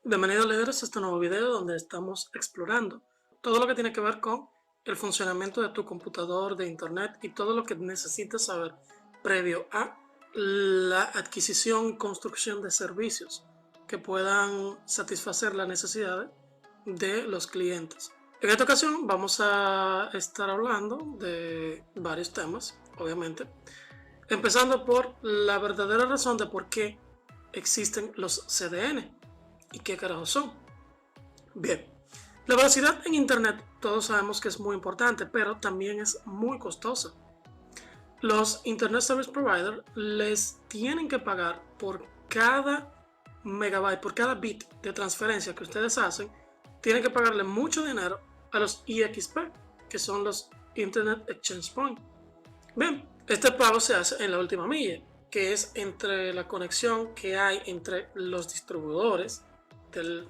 Bienvenidos líderes a este nuevo video donde estamos explorando todo lo que tiene que ver con el funcionamiento de tu computador, de internet y todo lo que necesitas saber previo a la adquisición y construcción de servicios que puedan satisfacer las necesidades de los clientes. En esta ocasión vamos a estar hablando de varios temas, obviamente, empezando por la verdadera razón de por qué existen los CDN. ¿Y qué carajos son? Bien, la velocidad en Internet todos sabemos que es muy importante, pero también es muy costosa. Los Internet Service Provider les tienen que pagar por cada megabyte, por cada bit de transferencia que ustedes hacen, tienen que pagarle mucho dinero a los IXP, que son los Internet Exchange Point. Bien, este pago se hace en la última milla, que es entre la conexión que hay entre los distribuidores del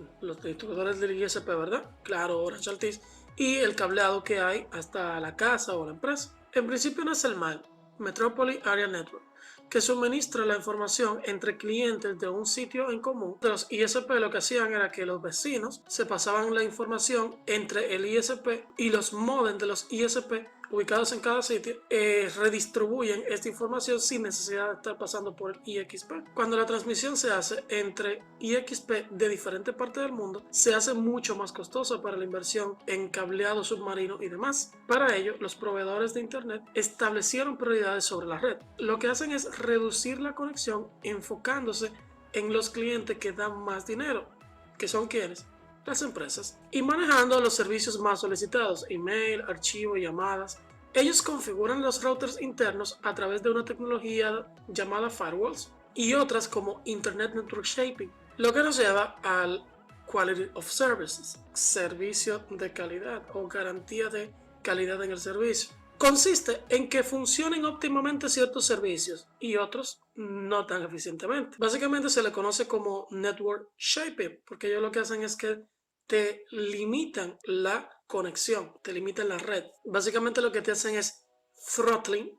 ISP, ¿verdad? Claro, Orange, Altice, y el cableado que hay hasta la casa o la empresa. En principio no es el MAN, Metropolis Area Network, que suministra la información entre clientes de un sitio en común. Los ISP lo que hacían era que los vecinos se pasaban la información entre el ISP y los modems de los ISP ubicados en cada sitio, redistribuyen esta información sin necesidad de estar pasando por el IXP. Cuando la transmisión se hace entre IXP de diferentes partes del mundo, se hace mucho más costosa para la inversión en cableado submarino y demás. Para ello, los proveedores de Internet establecieron prioridades sobre la red. Lo que hacen es reducir la conexión enfocándose en los clientes que dan más dinero, que son quienes, las empresas, y manejando los servicios más solicitados, email, archivo, llamadas. Ellos configuran los routers internos a través de una tecnología llamada firewalls y otras como Internet Network Shaping, lo que nos lleva al Quality of Services, servicio de calidad o garantía de calidad en el servicio. Consiste en que funcionen óptimamente ciertos servicios y otros no tan eficientemente. Básicamente se le conoce como Network Shaping, porque ellos lo que hacen es que te limitan la conexión, te limitan la red. Básicamente lo que te hacen es throttling,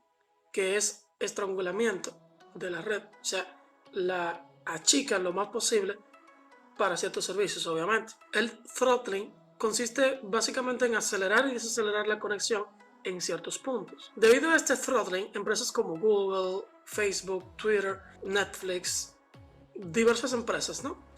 que es estrangulamiento de la red. O sea, la achican lo más posible para ciertos servicios, obviamente. El throttling consiste básicamente en acelerar y desacelerar la conexión en ciertos puntos. Debido a este throttling, empresas como Google, Facebook, Twitter, Netflix, diversas empresas, ¿no?,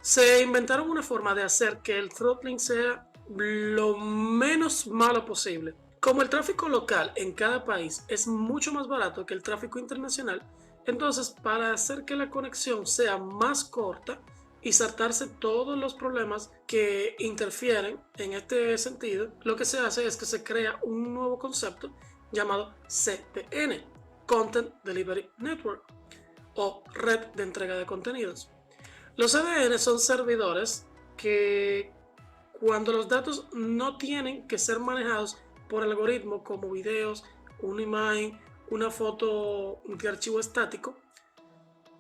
se inventaron una forma de hacer que el throttling sea lo menos malo posible. Como el tráfico local en cada país es mucho más barato que el tráfico internacional, entonces para hacer que la conexión sea más corta y saltarse todos los problemas que interfieren en este sentido, lo que se hace es que se crea un nuevo concepto llamado CDN, Content Delivery Network, o red de entrega de contenidos. Los CDN son servidores que, cuando los datos no tienen que ser manejados por algoritmos como videos, una imagen, una foto de archivo estático,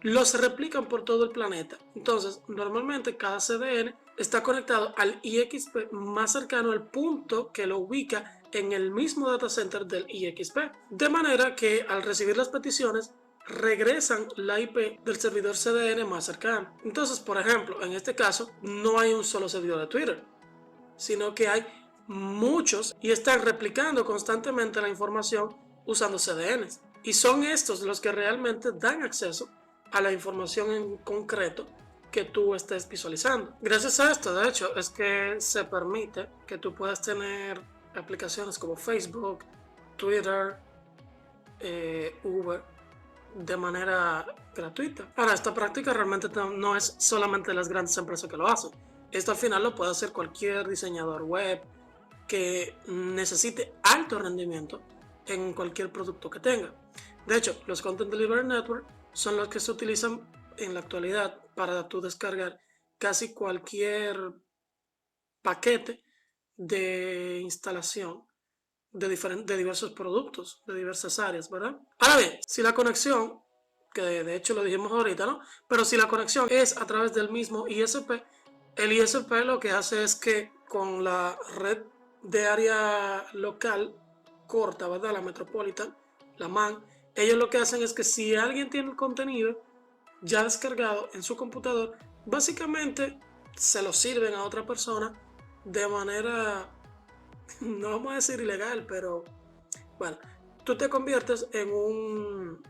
los replican por todo el planeta. Entonces, normalmente cada CDN está conectado al IXP más cercano al punto que lo ubica en el mismo data center del IXP. De manera que al recibir las peticiones, regresan la IP del servidor CDN más cercano. Entonces, por ejemplo, en este caso, no hay un solo servidor de Twitter, sino que hay muchos y están replicando constantemente la información usando CDNs. Y son estos los que realmente dan acceso a la información en concreto que tú estés visualizando. Gracias a esto, de hecho, es que se permite que tú puedas tener aplicaciones como Facebook, Twitter, Uber, de manera gratuita. Ahora, esta práctica realmente no es solamente las grandes empresas que lo hacen. Esto al final lo puede hacer cualquier diseñador web que necesite alto rendimiento en cualquier producto que tenga. De hecho, los Content Delivery Network son los que se utilizan en la actualidad para tú descargar casi cualquier paquete de instalación de diversos productos, de diversas áreas, ¿verdad? Ahora bien, si la conexión, que de hecho lo dijimos ahorita, ¿no?, pero si la conexión es a través del mismo ISP, el ISP lo que hace es que con la red de área local corta, ¿verdad?, la Metropolitan, la MAN, ellos lo que hacen es que si alguien tiene el contenido ya descargado en su computador, básicamente se lo sirven a otra persona de manera, no vamos a decir ilegal, pero bueno, tú te conviertes en un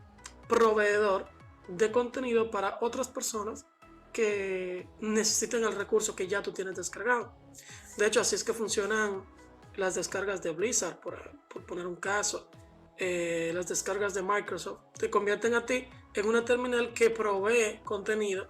proveedor de contenido para otras personas que necesiten el recurso que ya tú tienes descargado. De hecho, así es que funcionan las descargas de Blizzard, por poner un caso. Las descargas de Microsoft te convierten a ti en una terminal que provee contenido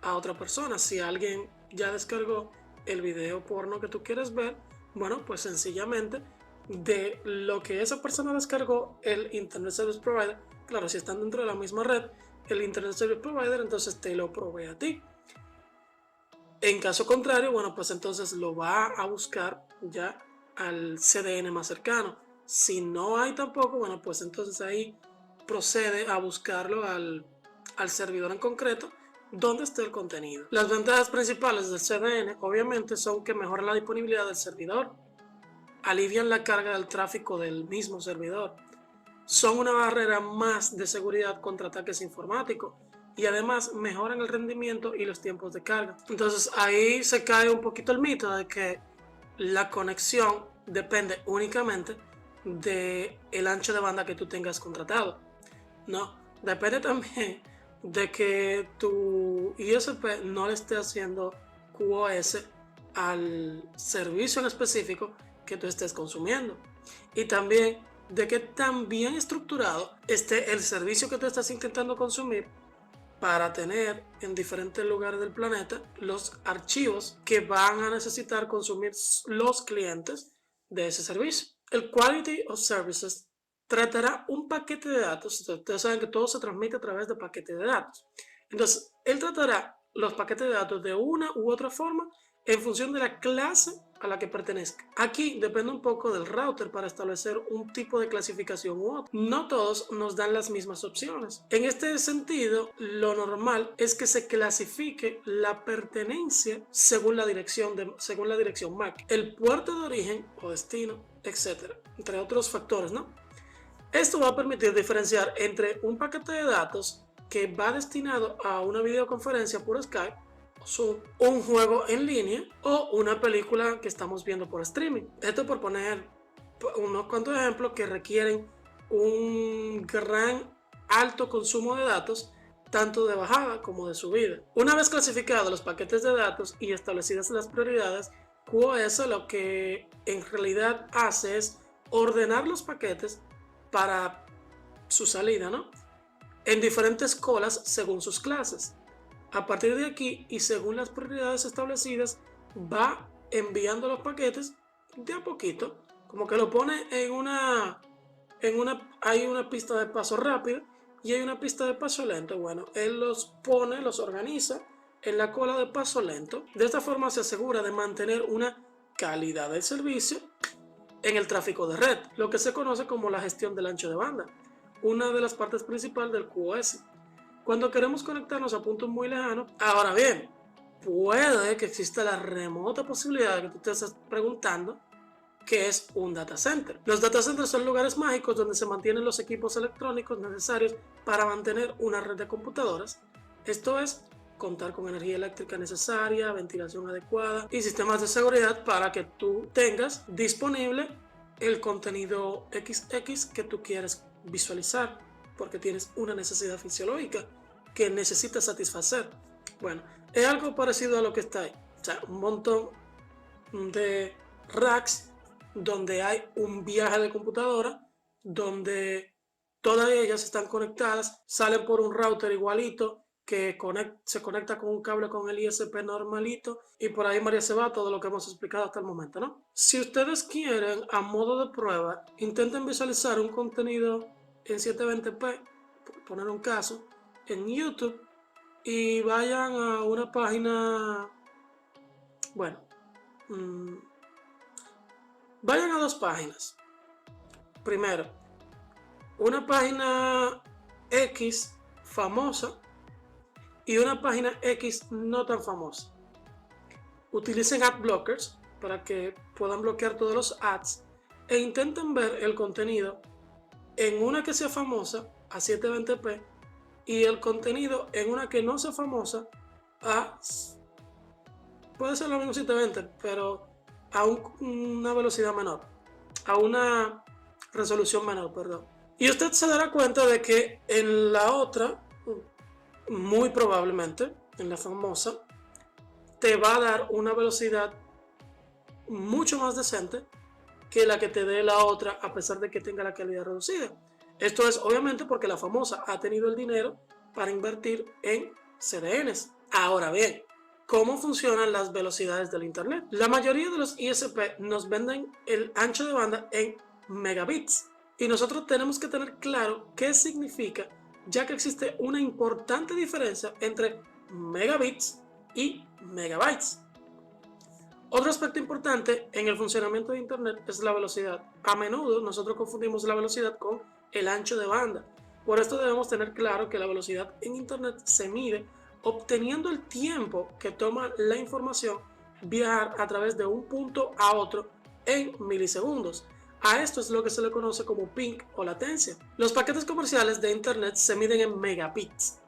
a otra persona. Si alguien ya descargó el video porno que tú quieres ver, bueno, pues sencillamente de lo que esa persona descargó, el Internet Service Provider, claro, si están dentro de la misma red, el Internet Service Provider entonces te lo provee a ti. En caso contrario, bueno, pues entonces lo va a buscar ya al CDN más cercano. Si no hay tampoco, bueno, pues entonces ahí procede a buscarlo al servidor en concreto donde esté el contenido. Las ventajas principales del CDN obviamente son que mejoran la disponibilidad del servidor, alivian la carga del tráfico del mismo servidor, son una barrera más de seguridad contra ataques informáticos y además mejoran el rendimiento y los tiempos de carga. Entonces ahí se cae un poquito el mito de que la conexión depende únicamente del ancho de banda que tú tengas contratado. No, depende también de que tu ISP no le esté haciendo QoS al servicio en específico que tú estés consumiendo. Y también de que tan bien estructurado esté el servicio que tú estás intentando consumir para tener en diferentes lugares del planeta los archivos que van a necesitar consumir los clientes de ese servicio. El Quality of Services tratará un paquete de datos. Ustedes saben que todo se transmite a través de paquetes de datos. Entonces, él tratará los paquetes de datos de una u otra forma en función de la clase a la que pertenezca. Aquí depende un poco del router para establecer un tipo de clasificación u otro. No todos nos dan las mismas opciones. En este sentido, lo normal es que se clasifique la pertenencia según la dirección MAC, el puerto de origen o destino, etcétera, entre otros factores, ¿no? Esto va a permitir diferenciar entre un paquete de datos que va destinado a una videoconferencia por Skype, Zoom, un juego en línea o una película que estamos viendo por streaming. Esto por poner unos cuantos ejemplos que requieren un gran alto consumo de datos, tanto de bajada como de subida. Una vez clasificados los paquetes de datos y establecidas las prioridades, QoS lo que en realidad hace es ordenar los paquetes para su salida, ¿no? En diferentes colas según sus clases. A partir de aquí y según las prioridades establecidas, va enviando los paquetes de a poquito, como que lo pone hay una pista de paso rápido y hay una pista de paso lento. Bueno, él los pone, los organiza en la cola de paso lento. De esta forma se asegura de mantener una calidad del servicio en el tráfico de red, lo que se conoce como la gestión del ancho de banda, una de las partes principales del QoS. Cuando queremos conectarnos a puntos muy lejanos, ahora bien, puede que exista la remota posibilidad de que tú te estés preguntando qué es un data center. Los data centers son lugares mágicos donde se mantienen los equipos electrónicos necesarios para mantener una red de computadoras. Esto es, contar con energía eléctrica necesaria, ventilación adecuada y sistemas de seguridad para que tú tengas disponible el contenido XX que tú quieres visualizar, porque tienes una necesidad fisiológica que necesitas satisfacer. Bueno, es algo parecido a lo que está ahí. O sea, un montón de racks donde hay un viaje de computadora, donde todas ellas están conectadas, salen por un router igualito que se conecta con un cable con el ISP normalito y por ahí María se va todo lo que hemos explicado hasta el momento, ¿no? Si ustedes quieren, a modo de prueba, intenten visualizar un contenido en 720p, por poner un caso, en YouTube y vayan a una página, bueno, vayan a dos páginas. Primero, una página X famosa y una página X no tan famosa. Utilicen ad blockers para que puedan bloquear todos los ads e intenten ver el contenido en una que sea famosa a 720p y el contenido en una que no sea famosa a puede ser lo mismo 720, pero a una velocidad menor, a una resolución menor, perdón. Y usted se dará cuenta de que en la otra, muy probablemente, en la famosa, te va a dar una velocidad mucho más decente que la que te dé la otra, a pesar de que tenga la calidad reducida. Esto es obviamente porque la famosa ha tenido el dinero para invertir en CDNs. Ahora bien, ¿cómo funcionan las velocidades del Internet? La mayoría de los ISP nos venden el ancho de banda en megabits y nosotros tenemos que tener claro qué significa, ya que existe una importante diferencia entre megabits y megabytes. Otro aspecto importante en el funcionamiento de Internet es la velocidad. A menudo nosotros confundimos la velocidad con el ancho de banda. Por esto debemos tener claro que la velocidad en Internet se mide obteniendo el tiempo que toma la información viajar a través de un punto a otro en milisegundos. A esto es lo que se le conoce como ping o latencia. Los paquetes comerciales de Internet se miden en megabits.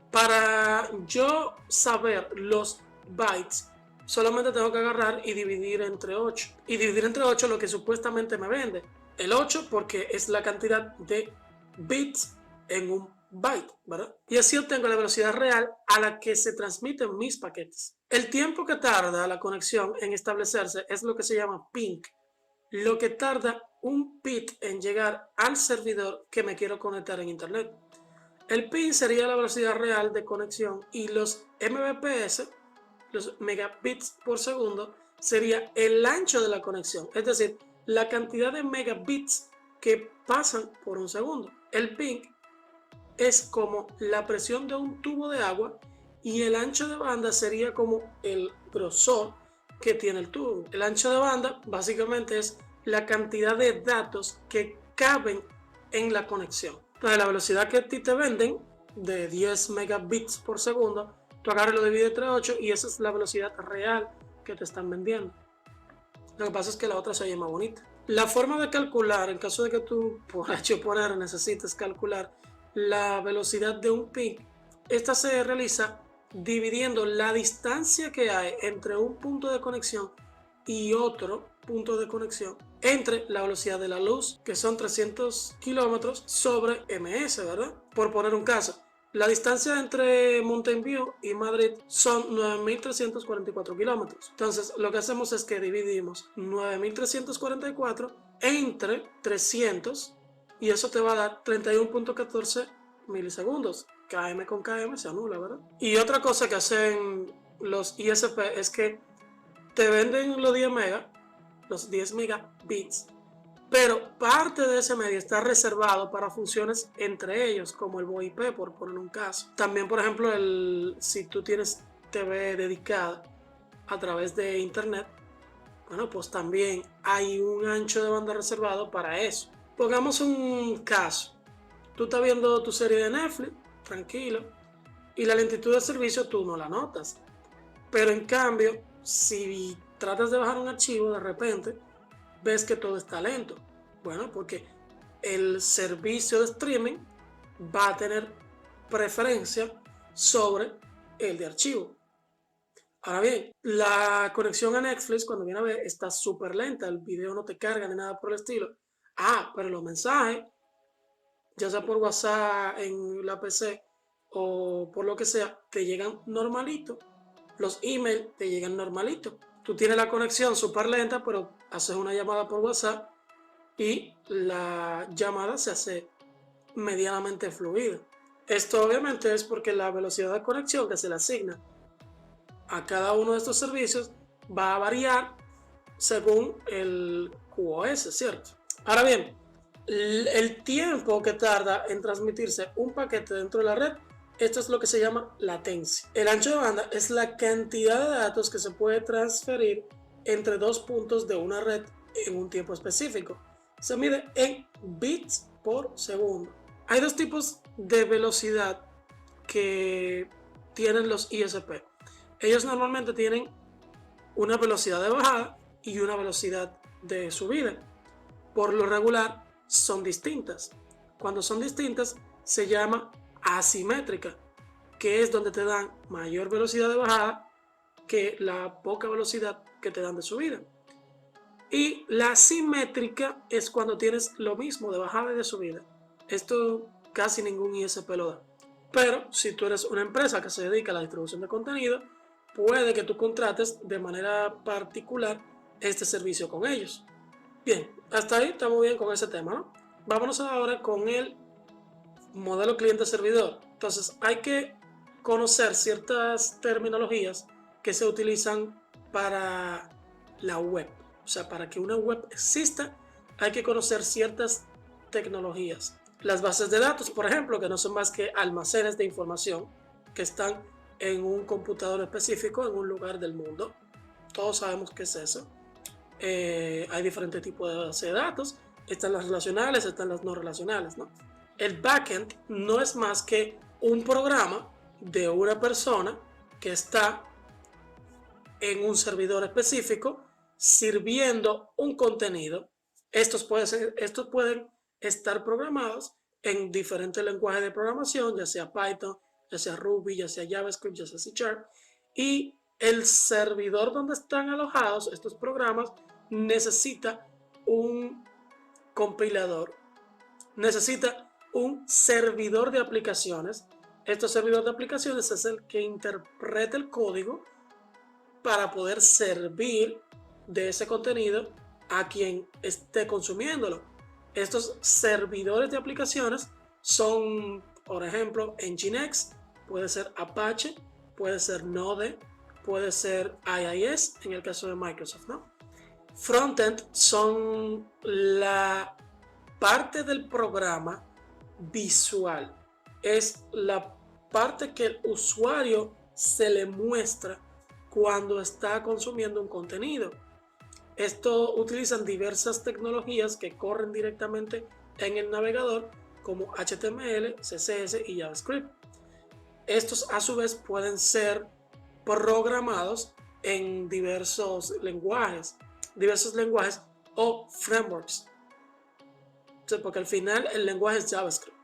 Para yo saber los bytes, solamente tengo que agarrar y dividir entre 8. Y dividir entre 8 lo que supuestamente me vende. El 8 porque es la cantidad de bits en un byte, ¿verdad? Y así obtengo la velocidad real a la que se transmiten mis paquetes. El tiempo que tarda la conexión en establecerse es lo que se llama ping, lo que tarda un bit en llegar al servidor que me quiero conectar en Internet. El ping sería la velocidad real de conexión y los mbps, los megabits por segundo, sería el ancho de la conexión, es decir, la cantidad de megabits que pasan por un segundo. El ping es como la presión de un tubo de agua y el ancho de banda sería como el grosor que tiene el tubo. El ancho de banda básicamente es la cantidad de datos que caben en la conexión. Entonces la velocidad que a ti te venden de 10 megabits por segundo, tú agarras y lo divides entre 8 y esa es la velocidad real que te están vendiendo. Lo que pasa es que la otra se oye más bonita. La forma de calcular, en caso de que tú por H o por R necesites calcular la velocidad de un ping, esta se realiza dividiendo la distancia que hay entre un punto de conexión y otro punto de conexión entre la velocidad de la luz, que son 300 kilómetros, sobre ms, ¿verdad? Por poner un caso. La distancia entre Mountain View y Madrid son 9.344 kilómetros. Entonces, lo que hacemos es que dividimos 9.344 entre 300 y eso te va a dar 31.14 milisegundos. KM con KM se anula, ¿verdad? Y otra cosa que hacen los ISP es que te venden los 10 megas, los 10 megabits, pero parte de ese medio está reservado para funciones entre ellos, como el VoIP, por poner un caso. También, por ejemplo, si tú tienes TV dedicada a través de internet, bueno, pues también hay un ancho de banda reservado para eso. Pongamos un caso. Tú estás viendo tu serie de Netflix, tranquilo, y la lentitud del servicio tú no la notas. Pero en cambio, si tratas de bajar un archivo, de repente ves que todo está lento. Bueno, porque el servicio de streaming va a tener preferencia sobre el de archivo. Ahora bien, la conexión a Netflix cuando viene a ver está súper lenta, el video no te carga ni nada por el estilo. Pero los mensajes, ya sea por WhatsApp en la PC o por lo que sea, te llegan normalito. Los emails te llegan normalito. Tú tienes la conexión súper lenta, pero haces una llamada por WhatsApp y la llamada se hace medianamente fluida. Esto obviamente es porque la velocidad de conexión que se le asigna a cada uno de estos servicios va a variar según el QoS, ¿cierto? Ahora bien, el tiempo que tarda en transmitirse un paquete dentro de la red, esto es lo que se llama latencia. El ancho de banda es la cantidad de datos que se puede transferir entre dos puntos de una red en un tiempo específico. Se mide en bits por segundo. Hay dos tipos de velocidad que tienen los ISP. Ellos normalmente tienen una velocidad de bajada y una velocidad de subida. Por lo regular son distintas. Cuando son distintas se llama asimétrica, que es donde te dan mayor velocidad de bajada que la poca velocidad que te dan de subida. Y la simétrica es cuando tienes lo mismo de bajada y de subida. Esto casi ningún ISP lo da. Pero si tú eres una empresa que se dedica a la distribución de contenido, puede que tú contrates de manera particular este servicio con ellos. Bien, hasta ahí estamos bien con ese tema, ¿no? Vámonos ahora con el modelo cliente-servidor. Entonces hay que conocer ciertas terminologías que se utilizan para la web. O sea, para que una web exista hay que conocer ciertas tecnologías. Las bases de datos, por ejemplo, que no son más que almacenes de información que están en un computador específico en un lugar del mundo. Todos sabemos qué es eso. Hay diferentes tipos de bases de datos. Están las relacionales, están las no relacionales, ¿no? El backend no es más que un programa de una persona que está en un servidor específico sirviendo un contenido. Estos pueden estar programados en diferentes lenguajes de programación, ya sea Python, ya sea Ruby, ya sea JavaScript, ya sea C#. Y el servidor donde están alojados estos programas necesita un compilador, necesita un servidor de aplicaciones. Este servidor de aplicaciones es el que interpreta el código para poder servir de ese contenido a quien esté consumiéndolo. Estos servidores de aplicaciones son, por ejemplo, Nginx, puede ser Apache, puede ser Node, puede ser IIS en el caso de Microsoft, ¿no? Frontend son la parte del programa visual. Es la parte que el usuario se le muestra cuando está consumiendo un contenido. Esto utilizan diversas tecnologías que corren directamente en el navegador como HTML, CSS y JavaScript. Estos a su vez pueden ser programados en diversos lenguajes o frameworks. Porque al final el lenguaje es JavaScript.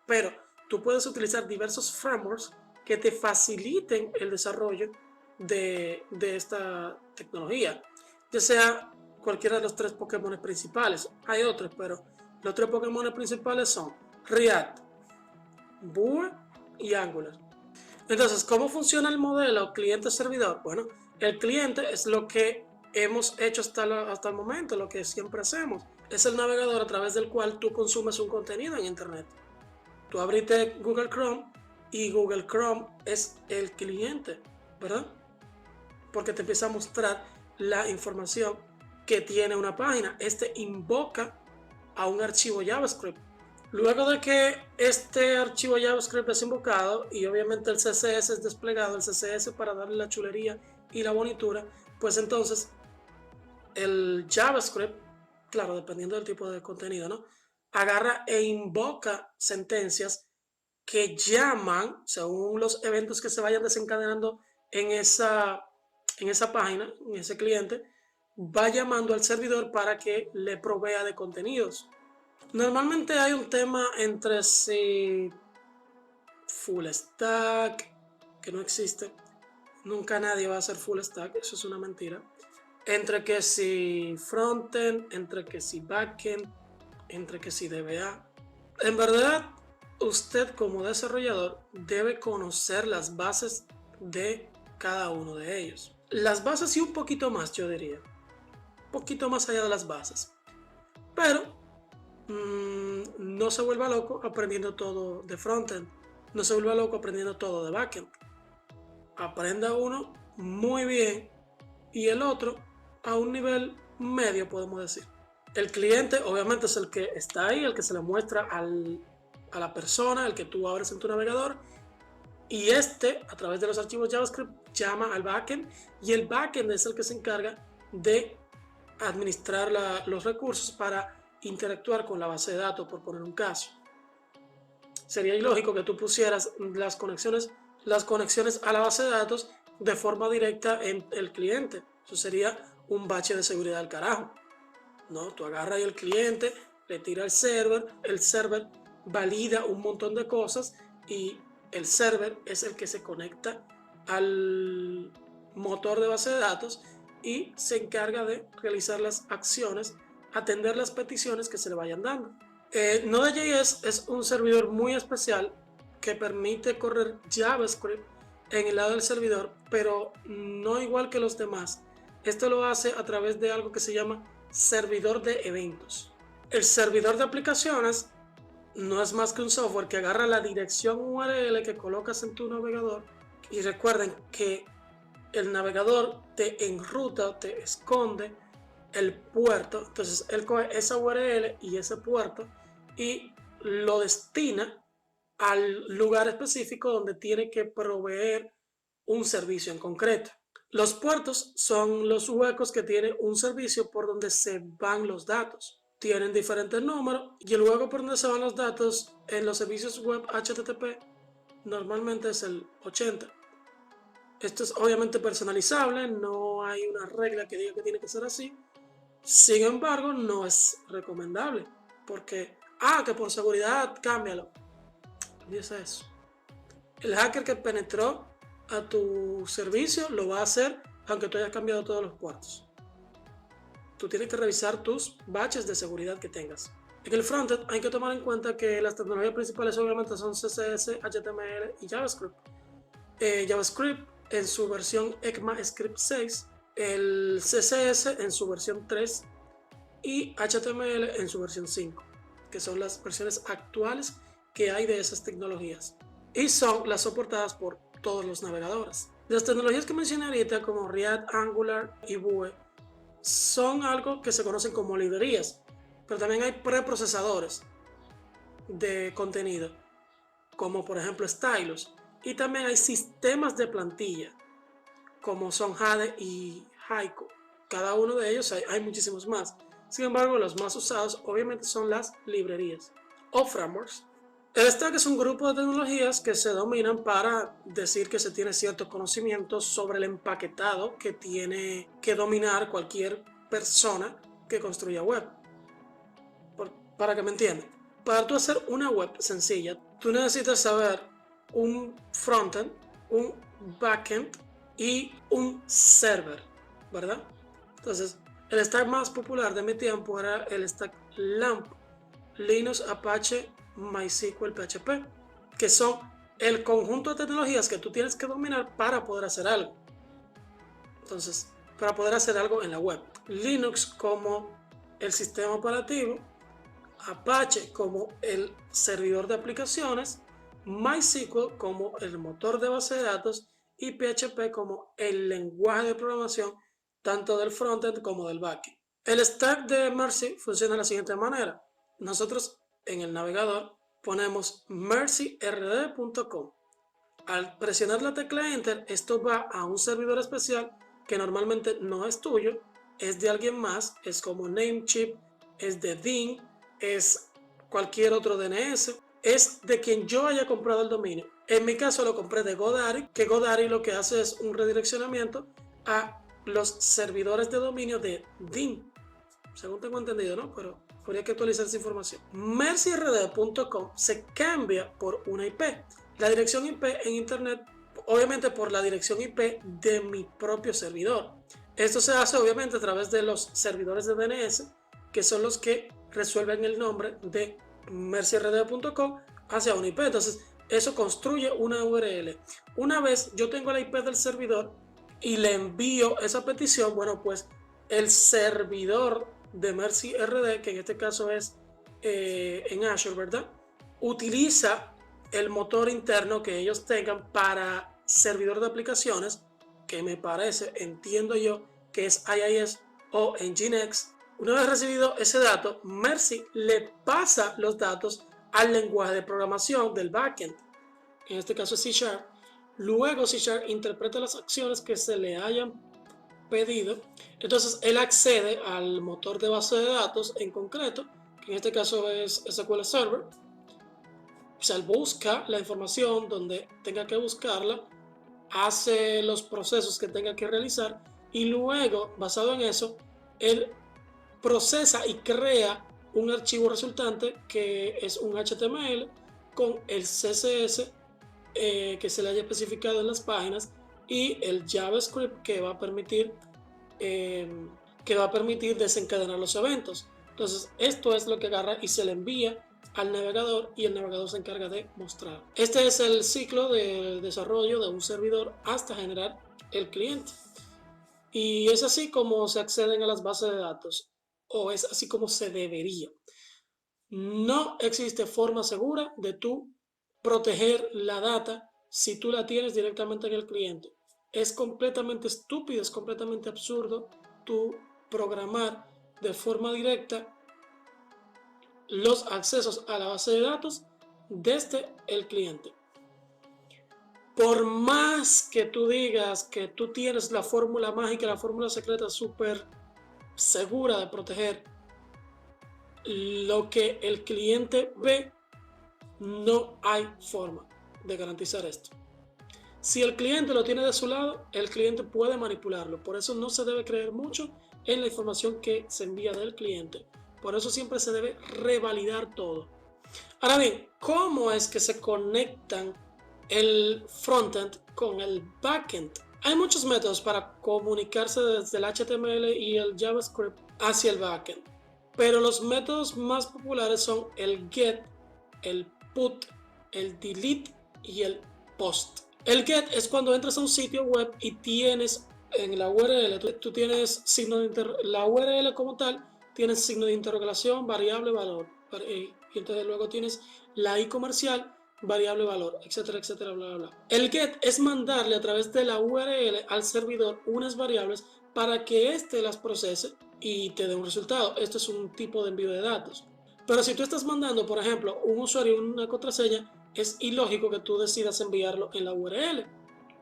Pero tú puedes utilizar diversos frameworks que te faciliten el desarrollo de esta tecnología, ya sea cualquiera de los tres Pokémon principales. Hay otros, pero los tres Pokémon principales son React, Vue y Angular. Entonces, ¿cómo funciona el modelo cliente-servidor? Bueno, el cliente es lo que hemos hecho hasta el momento, lo que siempre hacemos. Es el navegador a través del cual tú consumes un contenido en Internet. Tú abriste Google Chrome y Google Chrome es el cliente, ¿verdad? Porque te empieza a mostrar la información que tiene una página. Este invoca a un archivo JavaScript. Luego de que este archivo JavaScript es invocado y obviamente el CSS es desplegado, el CSS para darle la chulería y la bonitura, pues entonces el JavaScript, claro, dependiendo del tipo de contenido, ¿no? Agarra e invoca sentencias que llaman, según los eventos que se vayan desencadenando en esa página, en ese cliente, va llamando al servidor para que le provea de contenidos. Normalmente hay un tema entre si full stack, que no existe, nunca nadie va a hacer full stack, eso es una mentira, entre que si frontend, entre que si backend, entre que si DBA. En verdad, usted como desarrollador debe conocer las bases de cada uno de ellos. Las bases y un poquito más, yo diría. Un poquito más allá de las bases. Pero no se vuelva loco aprendiendo todo de frontend. No se vuelva loco aprendiendo todo de backend. Aprenda uno muy bien y el otro a un nivel medio, podemos decir. El cliente obviamente es el que está ahí, el que se le muestra a la persona, el que tú abres en tu navegador, y este, a través de los archivos JavaScript, llama al backend, y el backend es el que se encarga de administrar los recursos para interactuar con la base de datos, por poner un caso. Sería ilógico que tú pusieras las conexiones a la base de datos de forma directa en el cliente. Eso sería un bache de seguridad al carajo. No, tú agarras el cliente, le tira al server, el server valida un montón de cosas y el server es el que se conecta al motor de base de datos y se encarga de realizar las acciones, atender las peticiones que se le vayan dando. Node.js es un servidor muy especial que permite correr JavaScript en el lado del servidor, pero no igual que los demás. Esto lo hace a través de algo que se llama servidor de eventos. El servidor de aplicaciones no es más que un software que agarra la dirección URL que colocas en tu navegador, y recuerden que el navegador te enruta, te esconde el puerto. Entonces él coge esa URL y ese puerto y lo destina al lugar específico donde tiene que proveer un servicio en concreto. Los puertos son los huecos que tiene un servicio por donde se van los datos. Tienen diferentes números y el hueco por donde se van los datos en los servicios web HTTP normalmente es el 80. Esto es obviamente personalizable, no hay una regla que diga que tiene que ser así. Sin embargo, no es recomendable porque, que por seguridad cámbialo. Dice eso. El hacker que penetró a tu servicio lo va a hacer aunque tú hayas cambiado todos los puertos. Tú tienes que revisar tus baches de seguridad que tengas. En el frontend hay que tomar en cuenta que las tecnologías principales obviamente son CSS, HTML y JavaScript. JavaScript en su versión ECMAScript 6, el CSS en su versión 3 y HTML en su versión 5, que son las versiones actuales que hay de esas tecnologías y son las soportadas por todos los navegadores. Las tecnologías que mencioné ahorita como React, Angular y Vue son algo que se conocen como librerías, pero también hay preprocesadores de contenido como por ejemplo Stylus, y también hay sistemas de plantilla como son Jade y Haiku. Cada uno de ellos hay muchísimos más. Sin embargo, los más usados obviamente son las librerías o frameworks. El stack es un grupo de tecnologías que se dominan para decir que se tiene cierto conocimiento sobre el empaquetado que tiene que dominar cualquier persona que construya web. Para que me entiendan, para tú hacer una web sencilla, tú necesitas saber un frontend, un backend y un server, ¿verdad? Entonces, el stack más popular de mi tiempo era el stack LAMP, Linux, Apache, MySQL, PHP, que son el conjunto de tecnologías que tú tienes que dominar para poder hacer algo. Entonces, para poder hacer algo en la web. Linux como el sistema operativo, Apache como el servidor de aplicaciones, MySQL como el motor de base de datos y PHP como el lenguaje de programación tanto del frontend como del backend. El stack de Mercy funciona de la siguiente manera. Nosotros en el navegador ponemos mercyrd.com. Al presionar la tecla Enter, esto va a un servidor especial que normalmente no es tuyo, es de alguien más, es como Namecheap, es de Ding, es cualquier otro DNS, es de quien yo haya comprado el dominio. En mi caso lo compré de GoDaddy, que GoDaddy lo que hace es un redireccionamiento a los servidores de dominio de Ding, según tengo entendido, ¿no? Pero habría que actualizar esa información. mercyrd.com se cambia por una IP. La dirección IP en internet, obviamente por la dirección IP de mi propio servidor. Esto se hace obviamente a través de los servidores de DNS, que son los que resuelven el nombre de mercyrd.com hacia una IP. Entonces, eso construye una URL. Una vez yo tengo la IP del servidor y le envío esa petición, bueno, pues el servidor de mercyrd, que en este caso es en Azure, ¿verdad? Utiliza el motor interno que ellos tengan para servidor de aplicaciones, que me parece, entiendo yo, que es IIS o Nginx. Una vez recibido ese dato, Mercy le pasa los datos al lenguaje de programación del backend, en este caso es C#. Luego C# interpreta las acciones que se le hayan pedido. Entonces él accede al motor de base de datos en concreto, que en este caso es SQL Server. O sea, él busca la información donde tenga que buscarla, hace los procesos que tenga que realizar y luego, basado en eso, él procesa y crea un archivo resultante que es un HTML con el CSS que se le haya especificado en las páginas y el JavaScript que va a permitir desencadenar los eventos. Entonces esto es lo que agarra y se le envía al navegador y el navegador se encarga de mostrar. Este es el ciclo de desarrollo de un servidor hasta generar el cliente. Y es así como se acceden a las bases de datos, o es así como se debería. No existe forma segura de tú proteger la data si tú la tienes directamente en el cliente. Es completamente estúpido, es completamente absurdo tú programar de forma directa los accesos a la base de datos desde el cliente. Por más que tú digas que tú tienes la fórmula mágica, la fórmula secreta súper segura de proteger lo que el cliente ve, no hay forma de garantizar esto. Si el cliente lo tiene de su lado, el cliente puede manipularlo. Por eso no se debe creer mucho en la información que se envía del cliente. Por eso siempre se debe revalidar todo. Ahora bien, ¿cómo es que se conectan el frontend con el backend? Hay muchos métodos para comunicarse desde el HTML y el JavaScript hacia el backend, pero los métodos más populares son el get, el put, el delete y el post. El get es cuando entras a un sitio web y tienes en la URL, tú tienes signo de la URL como tal, tienes signo de interrogación, variable, valor, y entonces luego tienes la i comercial, variable, valor, etcétera, etcétera, bla, bla, bla. El get es mandarle a través de la URL al servidor unas variables para que éste las procese y te dé un resultado. Esto es un tipo de envío de datos. Pero si tú estás mandando, por ejemplo, un usuario y una contraseña, es ilógico que tú decidas enviarlo en la URL,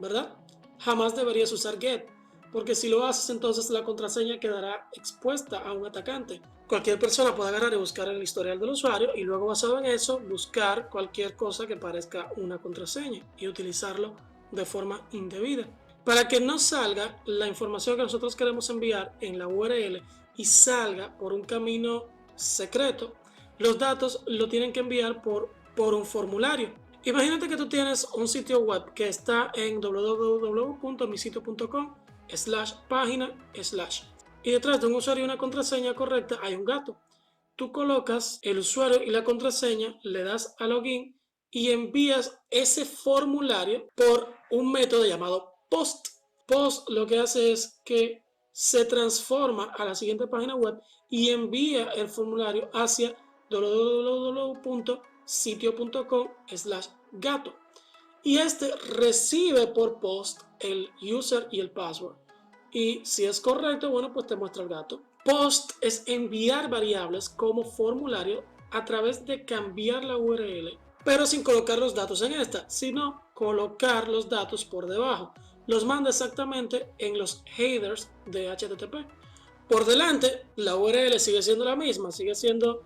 ¿verdad? Jamás deberías usar get, porque si lo haces, entonces la contraseña quedará expuesta a un atacante. Cualquier persona puede agarrar y buscar el historial del usuario y luego, basado en eso, buscar cualquier cosa que parezca una contraseña y utilizarlo de forma indebida. Para que no salga la información que nosotros queremos enviar en la URL y salga por un camino secreto, los datos lo tienen que enviar por un formulario. Imagínate que tú tienes un sitio web que está en www.misitio.com/página/ y detrás de un usuario y una contraseña correcta hay un gato. Tú colocas el usuario y la contraseña, le das a login y envías ese formulario por un método llamado post. Post lo que hace es que se transforma a la siguiente página web y envía el formulario hacia www.sitio.com/gato y este recibe por post el user y el password, y si es correcto, bueno, pues te muestra el gato. Post es enviar variables como formulario a través de cambiar la URL, pero sin colocar los datos en esta, sino colocar los datos por debajo. Los manda exactamente en los headers de HTTP. Por delante, la URL sigue siendo la misma, sigue siendo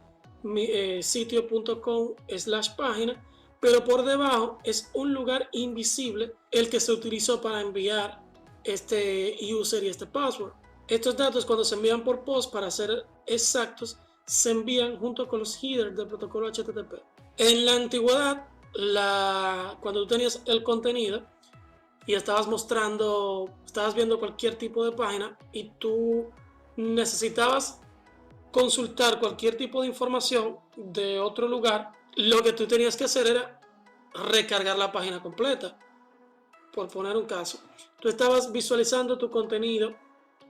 sitio.com/página, pero por debajo es un lugar invisible el que se utilizó para enviar este user y este password. Estos datos, cuando se envían por post, para ser exactos, se envían junto con los headers del protocolo HTTP. En la antigüedad, cuando tú tenías el contenido y estabas viendo cualquier tipo de página y tú necesitabas consultar cualquier tipo de información de otro lugar, lo que tú tenías que hacer era recargar la página completa. Por poner un caso, tú estabas visualizando tu contenido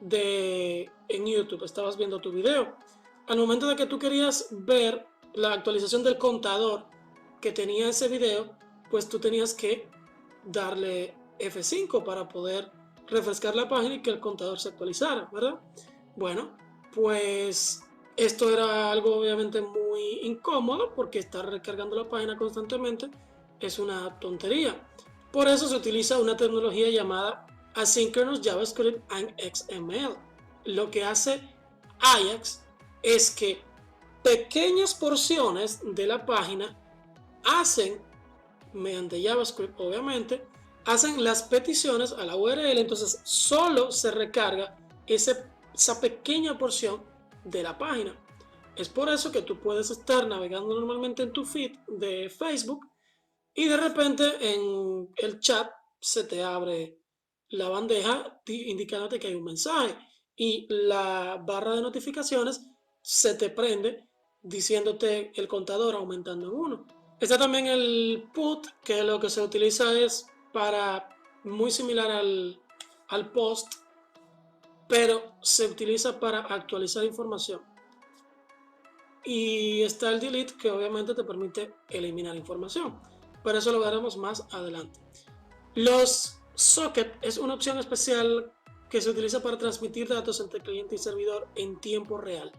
en YouTube, estabas viendo tu video. Al momento de que tú querías ver la actualización del contador que tenía ese video, pues tú tenías que darle F5 para poder refrescar la página y que el contador se actualizara, ¿verdad? Bueno, pues esto era algo obviamente muy incómodo porque estar recargando la página constantemente es una tontería. Por eso se utiliza una tecnología llamada Asynchronous JavaScript and XML. Lo que hace Ajax es que pequeñas porciones de la página hacen, mediante JavaScript obviamente, hacen las peticiones a la URL, entonces solo se recarga esa pequeña porción de la página. Es por eso que tú puedes estar navegando normalmente en tu feed de Facebook y de repente en el chat se te abre la bandeja indicándote que hay un mensaje y la barra de notificaciones se te prende diciéndote el contador aumentando en 1. Está también el put, que lo que se utiliza es para, muy similar al post, pero se utiliza para actualizar información. Y está el delete, que obviamente te permite eliminar información, pero eso lo veremos más adelante. Los sockets es una opción especial que se utiliza para transmitir datos entre cliente y servidor en tiempo real.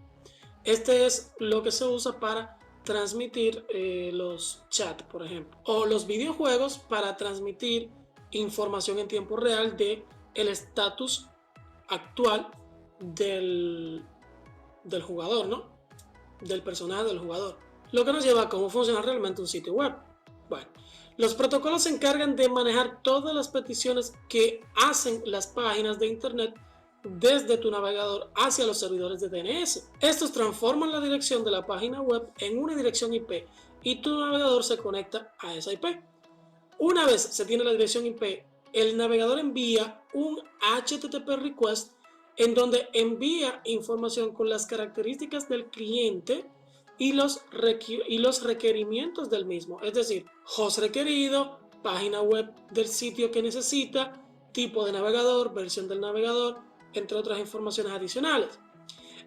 Este es lo que se usa para transmitir los chats, por ejemplo, o los videojuegos para transmitir información en tiempo real de el estatus actual del jugador, ¿no? Del personaje del jugador. Lo que nos lleva a cómo funciona realmente un sitio web. Bueno, los protocolos se encargan de manejar todas las peticiones que hacen las páginas de internet desde tu navegador hacia los servidores de DNS. Estos transforman la dirección de la página web en una dirección IP y tu navegador se conecta a esa IP. Una vez se tiene la dirección IP, el navegador envía un HTTP request en donde envía información con las características del cliente y los requerimientos del mismo, es decir, host requerido, página web del sitio que necesita, tipo de navegador, versión del navegador, entre otras informaciones adicionales.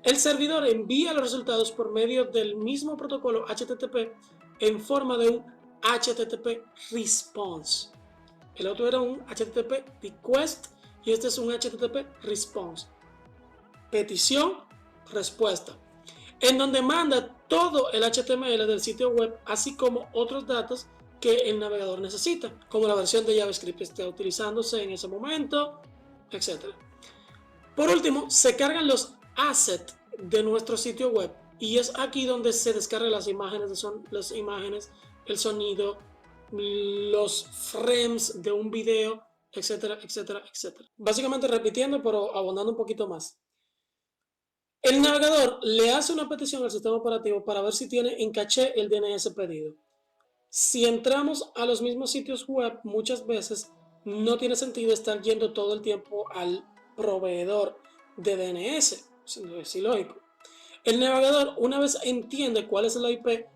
El servidor envía los resultados por medio del mismo protocolo HTTP en forma de un HTTP response. El otro era un HTTP request y este es un HTTP response. Petición, respuesta, en donde manda todo el HTML del sitio web, así como otros datos que el navegador necesita, como la versión de JavaScript que esté utilizándose en ese momento, etc. Por último, se cargan los assets de nuestro sitio web y es aquí donde se descargan las imágenes, el sonido, los frames de un video, etcétera, etcétera, etcétera. Básicamente repitiendo, pero abundando un poquito más. El navegador le hace una petición al sistema operativo para ver si tiene en caché el DNS pedido. Si entramos a los mismos sitios web, muchas veces no tiene sentido estar yendo todo el tiempo al proveedor de DNS. Es ilógico. El navegador, una vez entiende cuál es la IP,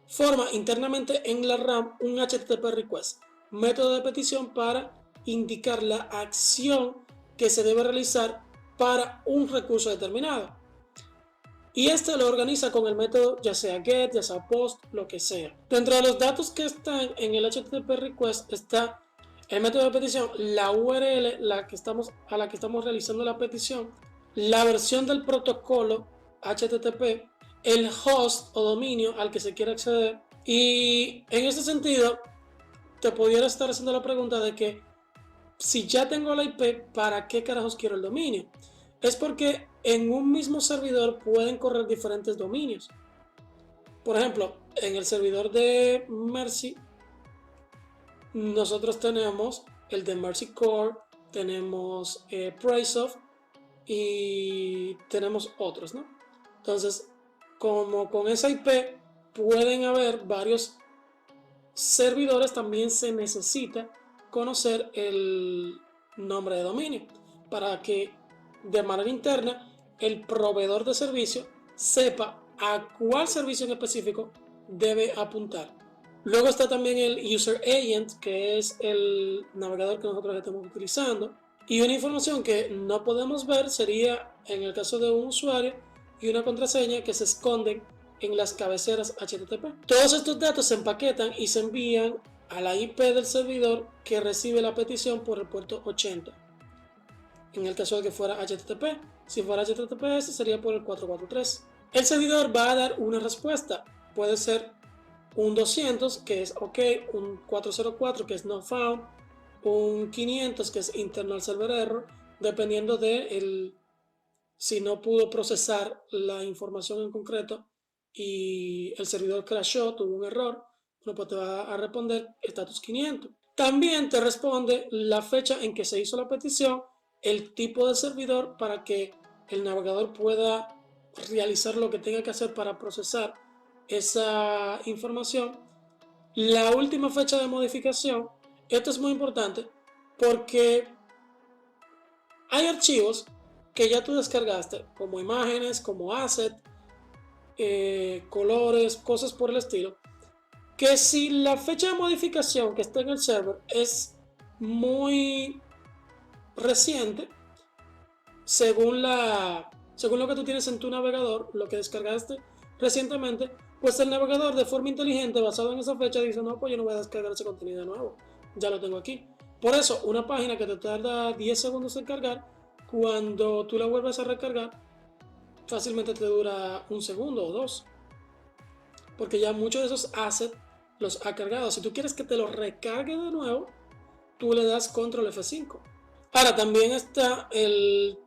forma internamente en la RAM un HTTP request, método de petición para indicar la acción que se debe realizar para un recurso determinado. Y este lo organiza con el método ya sea get, ya sea post, lo que sea. Dentro de los datos que están en el HTTP request está el método de petición, la URL a la que estamos realizando la petición, la versión del protocolo HTTP, el host o dominio al que se quiere acceder. Y en ese sentido, te pudiera estar haciendo la pregunta de que si ya tengo la IP, ¿para qué carajos quiero el dominio? Es porque en un mismo servidor pueden correr diferentes dominios. Por ejemplo, en el servidor de Mercy, nosotros tenemos el de Mercy Core, tenemos Priceoft y tenemos otros, ¿no? Entonces, como con esa IP pueden haber varios servidores, también se necesita conocer el nombre de dominio para que de manera interna el proveedor de servicio sepa a cuál servicio en específico debe apuntar. Luego está también el User Agent, que es el navegador que nosotros estamos utilizando. Y una información que no podemos ver sería, en el caso de un usuario y una contraseña que se esconden en las cabeceras HTTP. Todos estos datos se empaquetan y se envían a la IP del servidor que recibe la petición por el puerto 80. En el caso de que fuera HTTP, si fuera HTTPS sería por el 443. El servidor va a dar una respuesta, puede ser un 200 que es OK, un 404 que es not found, un 500 que es internal server error, dependiendo de si no pudo procesar la información en concreto y el servidor crashó, tuvo un error, pues te va a responder status 500. También te responde la fecha en que se hizo la petición, el tipo de servidor para que el navegador pueda realizar lo que tenga que hacer para procesar esa información, la última fecha de modificación. Esto es muy importante porque Hay archivos que ya tú descargaste, como imágenes, como asset, colores, cosas por el estilo, que si la fecha de modificación que está en el server es muy reciente, según lo que tú tienes en tu navegador, lo que descargaste recientemente, pues el navegador de forma inteligente, basado en esa fecha, dice, no, pues yo no voy a descargar ese contenido de nuevo, ya lo tengo aquí. Por eso, una página que te tarda 10 segundos en cargar, cuando tú la vuelves a recargar, fácilmente te dura un segundo o dos, porque ya muchos de esos assets los ha cargado. Si tú quieres que te los recargue de nuevo, tú le das control F5. Ahora también está el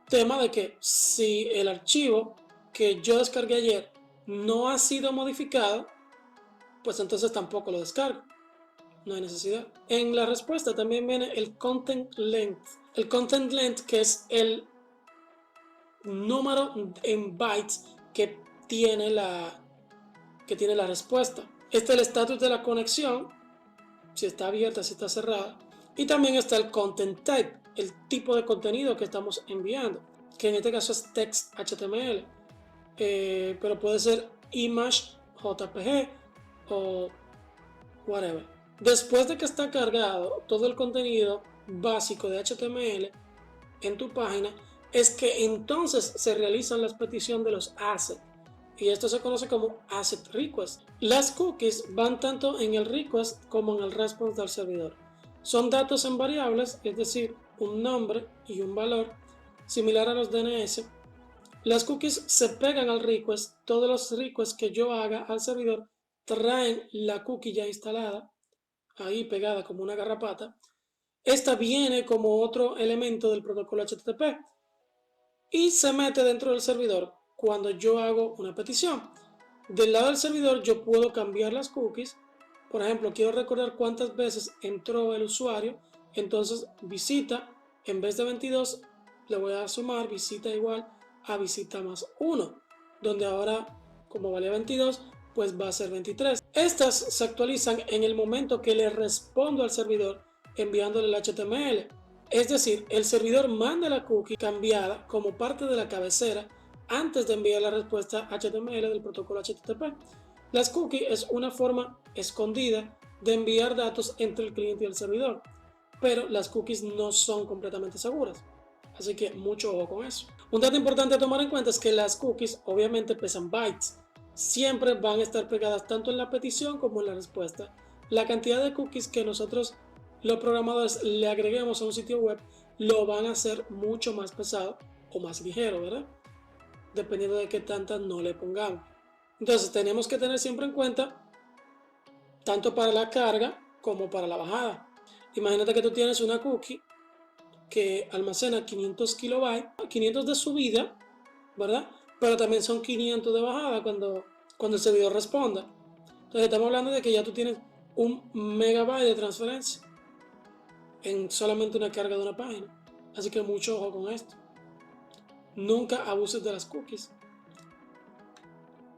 tema de que si el archivo que yo descargué ayer no ha sido modificado, pues entonces tampoco lo descargo. No hay necesidad. En la respuesta también viene el content length. El content length, que es el número en bytes que tiene la respuesta. Este es el estatus de la conexión, si está abierta, si está cerrada. Y también está el content type, el tipo de contenido que estamos enviando, que en este caso es text HTML, pero puede ser image JPG o whatever. Después de que está cargado todo el contenido básico de HTML en tu página, es que entonces se realizan las peticiones de los assets. Y esto se conoce como asset request. Las cookies van tanto en el request como en el response del servidor. Son datos en variables, es decir, un nombre y un valor, similar a los DNS. Las cookies se pegan al request. Todos los requests que yo haga al servidor traen la cookie ya instalada, ahí pegada como una garrapata. Esta viene como otro elemento del protocolo HTTP y se mete dentro del servidor cuando yo hago una petición. Del lado del servidor yo puedo cambiar las cookies. Por ejemplo, quiero recordar cuántas veces entró el usuario, entonces visita, en vez de 22, le voy a sumar visita igual a visita más 1, donde ahora, como valía 22, pues va a ser 23. Estas se actualizan en el momento que le respondo al servidor enviándole el HTML. Es decir, el servidor manda la cookie cambiada como parte de la cabecera antes de enviar la respuesta HTML del protocolo HTTP. Las cookies es una forma escondida de enviar datos entre el cliente y el servidor, pero las cookies no son completamente seguras, así que mucho ojo con eso. Un dato importante a tomar en cuenta es que las cookies obviamente pesan bytes, siempre van a estar pegadas tanto en la petición como en la respuesta. La cantidad de cookies que nosotros los programadores le agreguemos a un sitio web lo van a hacer mucho más pesado o más ligero, ¿verdad? Dependiendo de qué tantas no le pongamos. Entonces tenemos que tener siempre en cuenta tanto para la carga como para la bajada. Imagínate que tú tienes una cookie que almacena 500 kilobytes, 500 de subida, ¿verdad? Pero también son 500 de bajada cuando el servidor responda. Entonces estamos hablando de que ya tú tienes 1 megabyte de transferencia en solamente una carga de una página. Así que mucho ojo con esto. Nunca abuses de las cookies.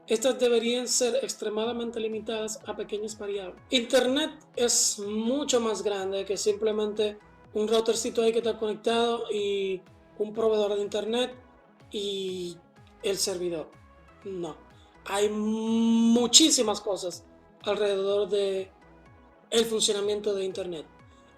Estas deberían ser extremadamente limitadas a pequeñas variables. Internet es mucho más grande que simplemente un routercito ahí que está conectado y un proveedor de internet y el servidor. No. Hay muchísimas cosas alrededor de el funcionamiento de internet.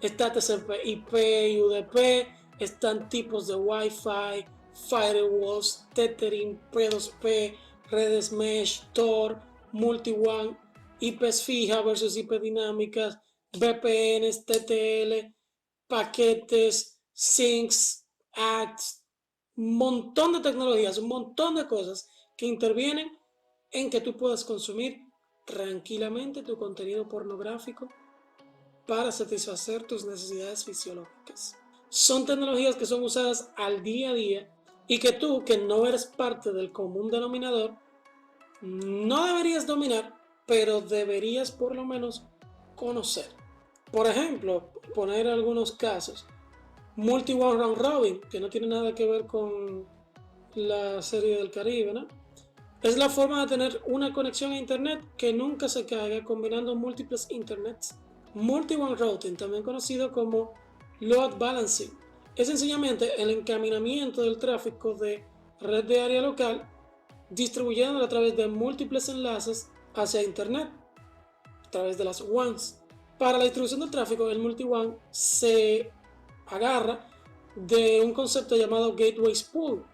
Está TCP/IP y UDP, están tipos de Wi-Fi, firewalls, tethering, P2P, redes mesh, Tor, multi-WAN, IPs fijas versus IP dinámicas, VPNs, TTL, paquetes, syncs, ACTs, un montón de tecnologías, un montón de cosas que intervienen en que tú puedas consumir tranquilamente tu contenido pornográfico para satisfacer tus necesidades fisiológicas. Son tecnologías que son usadas al día a día y que tú, que no eres parte del común denominador, no deberías dominar, pero deberías por lo menos conocer. Por ejemplo, poner algunos casos. Multi-One Round Robin, que no tiene nada que ver con la serie del Caribe, ¿no? Es la forma de tener una conexión a internet que nunca se caiga combinando múltiples internets. Multi-One Routing, también conocido como Load Balancing, es sencillamente el encaminamiento del tráfico de red de área local distribuyéndolo a través de múltiples enlaces hacia Internet, a través de las WANs. Para la distribución del tráfico, el multi-WAN se agarra de un concepto llamado Gateway Pool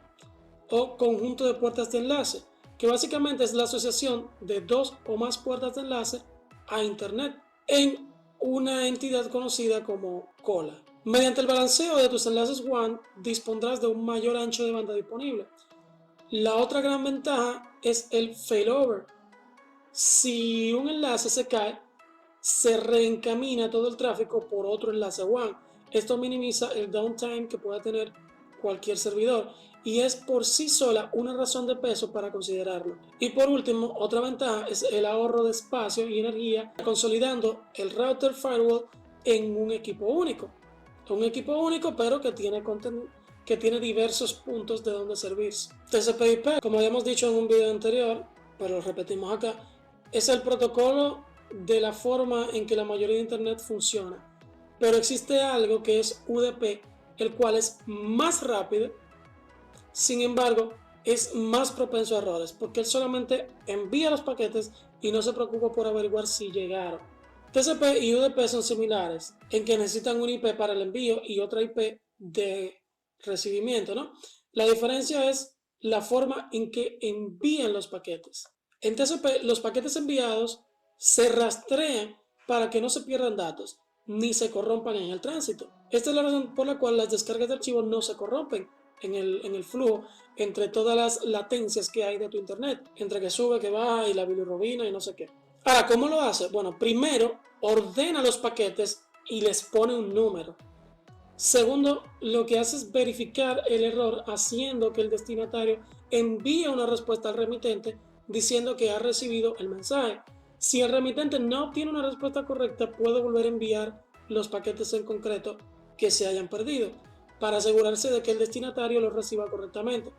o conjunto de puertas de enlace, que básicamente es la asociación de dos o más puertas de enlace a Internet en una entidad conocida como cola. Mediante el balanceo de tus enlaces WAN dispondrás de un mayor ancho de banda disponible. La otra gran ventaja es el failover. Si un enlace se cae, se reencamina todo el tráfico por otro enlace WAN. Esto minimiza el downtime que pueda tener cualquier servidor y es por sí sola una razón de peso para considerarlo. Y por último, otra ventaja es el ahorro de espacio y energía consolidando el router firewall en un equipo único. Un equipo único pero que tiene diversos puntos de donde servirse. TCP/IP, como habíamos dicho en un video anterior, pero lo repetimos acá, es el protocolo de la forma en que la mayoría de Internet funciona. Pero existe algo que es UDP, el cual es más rápido, sin embargo, es más propenso a errores, porque él solamente envía los paquetes y no se preocupa por averiguar si llegaron. TCP y UDP son similares, en que necesitan un IP para el envío y otra IP de recibimiento, ¿no? La diferencia es la forma en que envían los paquetes. En TCP, los paquetes enviados se rastrean para que no se pierdan datos ni se corrompan en el tránsito. Esta es la razón por la cual las descargas de archivos no se corrompen en el flujo entre todas las latencias que hay de tu internet, entre que sube, que baja y la bilirrubina y no sé qué. Ahora, ¿cómo lo hace? Bueno, primero ordena los paquetes y les pone un número. Segundo, lo que hace es verificar el error haciendo que el destinatario envíe una respuesta al remitente diciendo que ha recibido el mensaje. Si el remitente no obtiene una respuesta correcta, puede volver a enviar los paquetes en concreto que se hayan perdido para asegurarse de que el destinatario los reciba correctamente.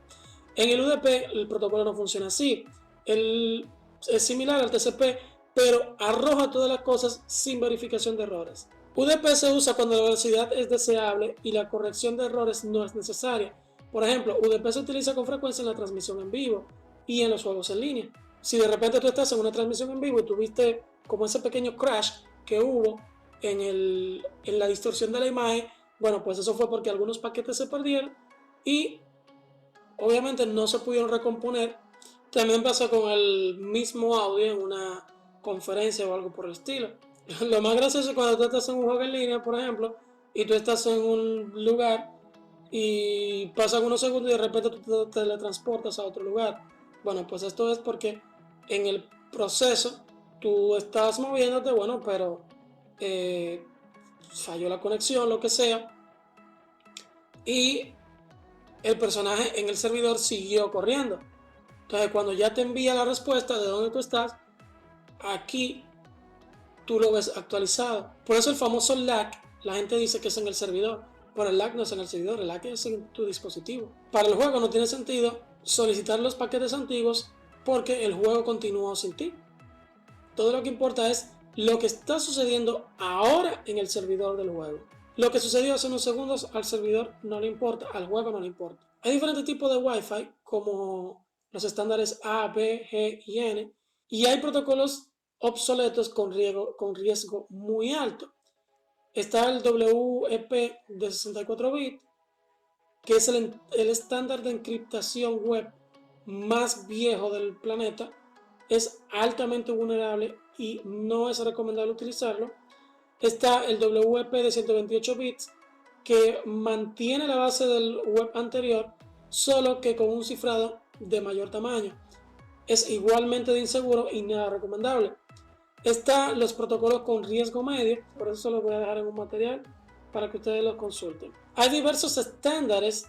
En el UDP el protocolo no funciona así. Es similar al TCP, pero arroja todas las cosas sin verificación de errores. UDP se usa cuando la velocidad es deseable y la corrección de errores no es necesaria. Por ejemplo, UDP se utiliza con frecuencia en la transmisión en vivo y en los juegos en línea. Si de repente tú estás en una transmisión en vivo y tuviste como ese pequeño crash que hubo en la distorsión de la imagen, bueno, pues eso fue porque algunos paquetes se perdieron y obviamente no se pudieron recomponer. También pasa con el mismo audio en una conferencia o algo por el estilo. Lo más gracioso es cuando tú estás en un juego en línea, por ejemplo, y tú estás en un lugar y pasan unos segundos y de repente tú te teletransportas a otro lugar. Bueno, pues esto es porque en el proceso tú estás moviéndote, bueno, pero falló la conexión, lo que sea, y el personaje en el servidor siguió corriendo. Entonces, cuando ya te envía la respuesta de dónde tú estás, aquí tú lo ves actualizado. Por eso el famoso lag, la gente dice que es en el servidor, pero el lag no es en el servidor, el lag es en tu dispositivo. Para el juego no tiene sentido solicitar los paquetes antiguos porque el juego continúa sin ti. Todo lo que importa es lo que está sucediendo ahora en el servidor del juego. Lo que sucedió hace unos segundos al servidor no le importa, al juego no le importa. Hay diferentes tipos de Wi-Fi como los estándares A, B, G y N, y hay protocolos obsoletos con riesgo muy alto. Está el WEP de 64 bits, que es el estándar de encriptación web más viejo del planeta. Es altamente vulnerable y no es recomendable utilizarlo. Está el WEP de 128 bits, que mantiene la base del web anterior, solo que con un cifrado de mayor tamaño. Es igualmente de inseguro y nada recomendable. Están los protocolos con riesgo medio, por eso se los voy a dejar en un material para que ustedes los consulten. Hay diversos estándares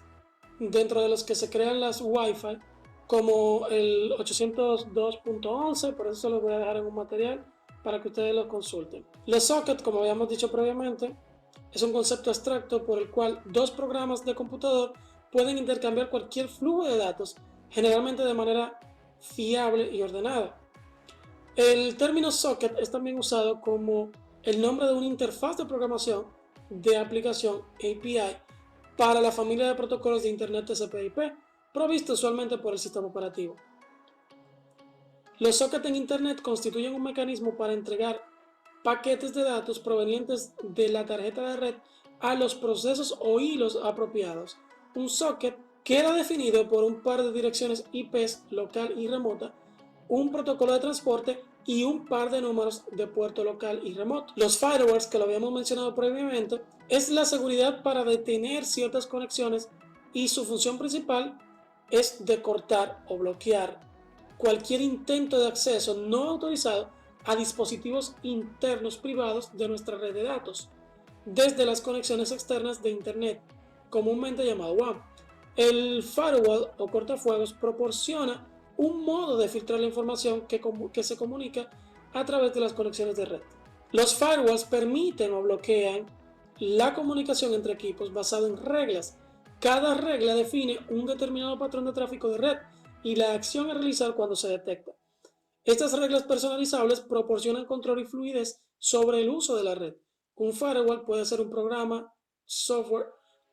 dentro de los que se crean las Wi-Fi, como el 802.11, por eso se los voy a dejar en un material para que ustedes los consulten. Los sockets, como habíamos dicho previamente, es un concepto abstracto por el cual dos programas de computador pueden intercambiar cualquier flujo de datos, generalmente de manera fiable y ordenada. El término socket es también usado como el nombre de una interfaz de programación de aplicación API para la familia de protocolos de Internet TCP/IP, provisto usualmente por el sistema operativo. Los sockets en Internet constituyen un mecanismo para entregar paquetes de datos provenientes de la tarjeta de red a los procesos o hilos apropiados. Un socket queda definido por un par de direcciones IPs local y remota, un protocolo de transporte y un par de números de puerto local y remoto. Los firewalls, que lo habíamos mencionado previamente, es la seguridad para detener ciertas conexiones y su función principal es de cortar o bloquear cualquier intento de acceso no autorizado a dispositivos internos privados de nuestra red de datos, desde las conexiones externas de Internet, comúnmente llamado WAN. El firewall o cortafuegos proporciona un modo de filtrar la información que se comunica a través de las conexiones de red. Los firewalls permiten o bloquean la comunicación entre equipos basado en reglas. Cada regla define un determinado patrón de tráfico de red y la acción a realizar cuando se detecta. Estas reglas personalizables proporcionan control y fluidez sobre el uso de la red. Un firewall puede ser un programa, software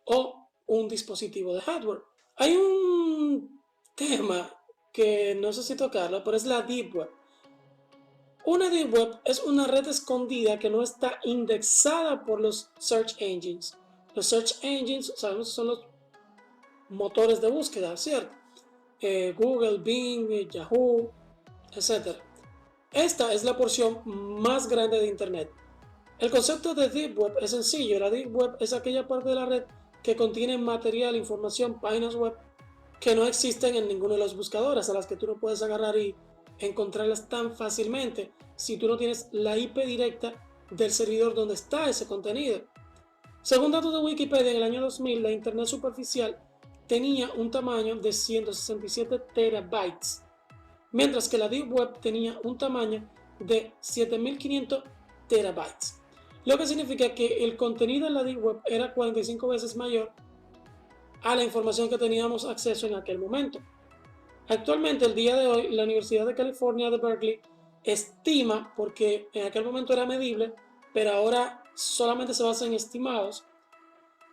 o un dispositivo de hardware. Hay un tema que no sé si tocarlo, pero es la Deep Web. Una Deep Web es una red escondida que no está indexada por los search engines. Los search engines, sabemos, son los motores de búsqueda, ¿cierto? Google, Bing, Yahoo, etc. Esta es la porción más grande de Internet. El concepto de Deep Web es sencillo. La Deep Web es aquella parte de la red que contiene material, información, páginas web que no existen en ninguno de los buscadores, a las que tú no puedes agarrar y encontrarlas tan fácilmente si tú no tienes la IP directa del servidor donde está ese contenido. Según datos de Wikipedia, en el año 2000, la Internet superficial tenía un tamaño de 167 terabytes, mientras que la Deep Web tenía un tamaño de 7500 terabytes, lo que significa que el contenido en la Deep Web era 45 veces mayor a la información que teníamos acceso en aquel momento. Actualmente, el día de hoy, la Universidad de California de Berkeley estima, porque en aquel momento era medible, pero ahora solamente se basa en estimados,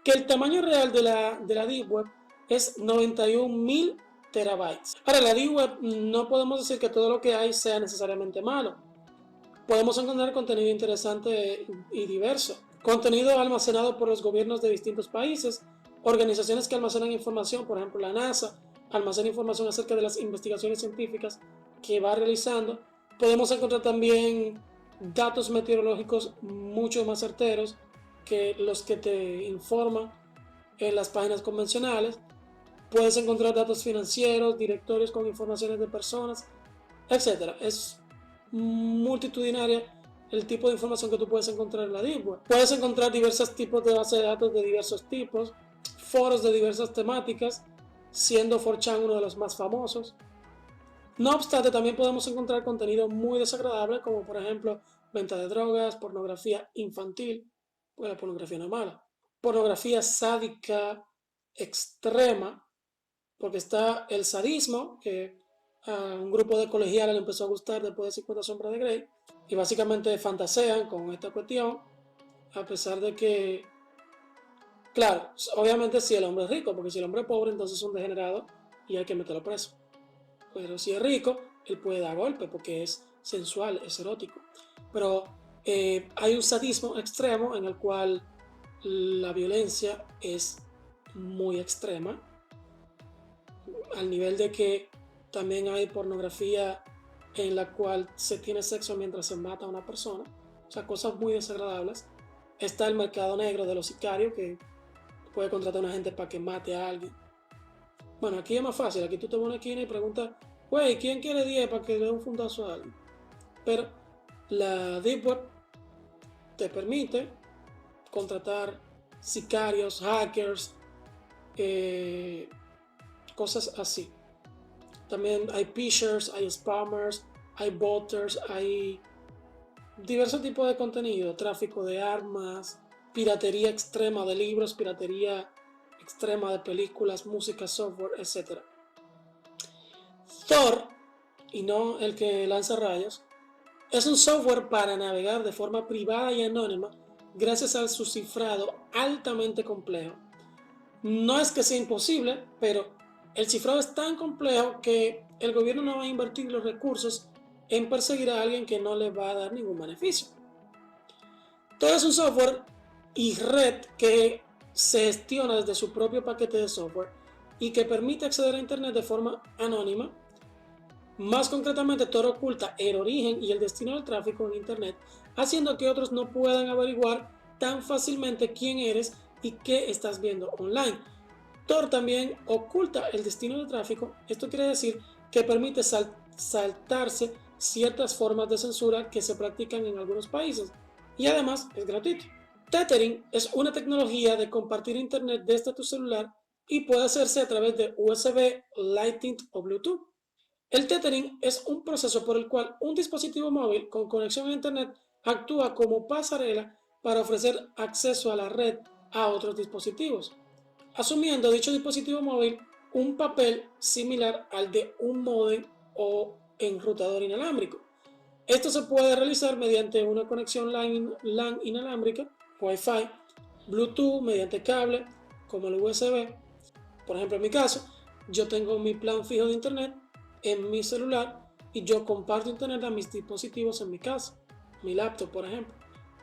que el tamaño real de la Deep Web es 91.000 terabytes. Ahora, la Deep Web no podemos decir que todo lo que hay sea necesariamente malo. Podemos encontrar contenido interesante y diverso. Contenido almacenado por los gobiernos de distintos países, organizaciones que almacenan información, por ejemplo la NASA, almacena información acerca de las investigaciones científicas que va realizando. Podemos encontrar también datos meteorológicos mucho más certeros que los que te informan en las páginas convencionales. Puedes encontrar datos financieros, directorios con informaciones de personas, etc. Es multitudinaria el tipo de información que tú puedes encontrar en la Deep Web. Puedes encontrar diversos tipos de bases de datos de diversos tipos, foros de diversas temáticas, siendo 4chan uno de los más famosos. No obstante, también podemos encontrar contenido muy desagradable, como por ejemplo venta de drogas, pornografía infantil, pues la pornografía no es mala, pornografía sádica extrema, porque está el sadismo, que a un grupo de colegiales le empezó a gustar después de 50 sombras de Grey, y básicamente fantasean con esta cuestión, a pesar de que, claro, obviamente si el hombre es rico, porque si el hombre es pobre, entonces es un degenerado y hay que meterlo preso. Pero si es rico, él puede dar golpe porque es sensual, es erótico. Pero hay un sadismo extremo en el cual la violencia es muy extrema, al nivel de que también hay pornografía en la cual se tiene sexo mientras se mata a una persona, o sea, cosas muy desagradables. Está el mercado negro de los sicarios, que puede contratar a una gente para que mate a alguien. Bueno, aquí es más fácil, aquí tú te vas a una esquina y preguntas, güey, ¿quién quiere 10 para que le dé un fundazo a alguien? Pero la Deep Web te permite contratar sicarios, hackers, cosas así. También hay phishers, hay spammers, hay boters, hay diversos tipos de contenido, tráfico de armas, piratería extrema de libros, piratería extrema de películas, música, software, etc. Tor, y no el que lanza rayos, es un software para navegar de forma privada y anónima gracias a su cifrado altamente complejo. No es que sea imposible, pero el cifrado es tan complejo que el gobierno no va a invertir los recursos en perseguir a alguien que no le va a dar ningún beneficio. Todo es un software y red que se gestiona desde su propio paquete de software y que permite acceder a Internet de forma anónima. Más concretamente, Tor oculta el origen y el destino del tráfico en Internet, haciendo que otros no puedan averiguar tan fácilmente quién eres y qué estás viendo online. Tor también oculta el destino del tráfico. Esto quiere decir que permite saltarse ciertas formas de censura que se practican en algunos países y además es gratuito. Tethering es una tecnología de compartir internet desde tu celular y puede hacerse a través de USB, Lightning o Bluetooth. El tethering es un proceso por el cual un dispositivo móvil con conexión a internet actúa como pasarela para ofrecer acceso a la red a otros dispositivos, asumiendo dicho dispositivo móvil un papel similar al de un módem o enrutador inalámbrico. Esto se puede realizar mediante una conexión LAN inalámbrica, Wi-Fi, Bluetooth, mediante cable, como el USB. Por ejemplo, en mi caso, yo tengo mi plan fijo de internet en mi celular y yo comparto internet a mis dispositivos en mi casa, mi laptop, por ejemplo.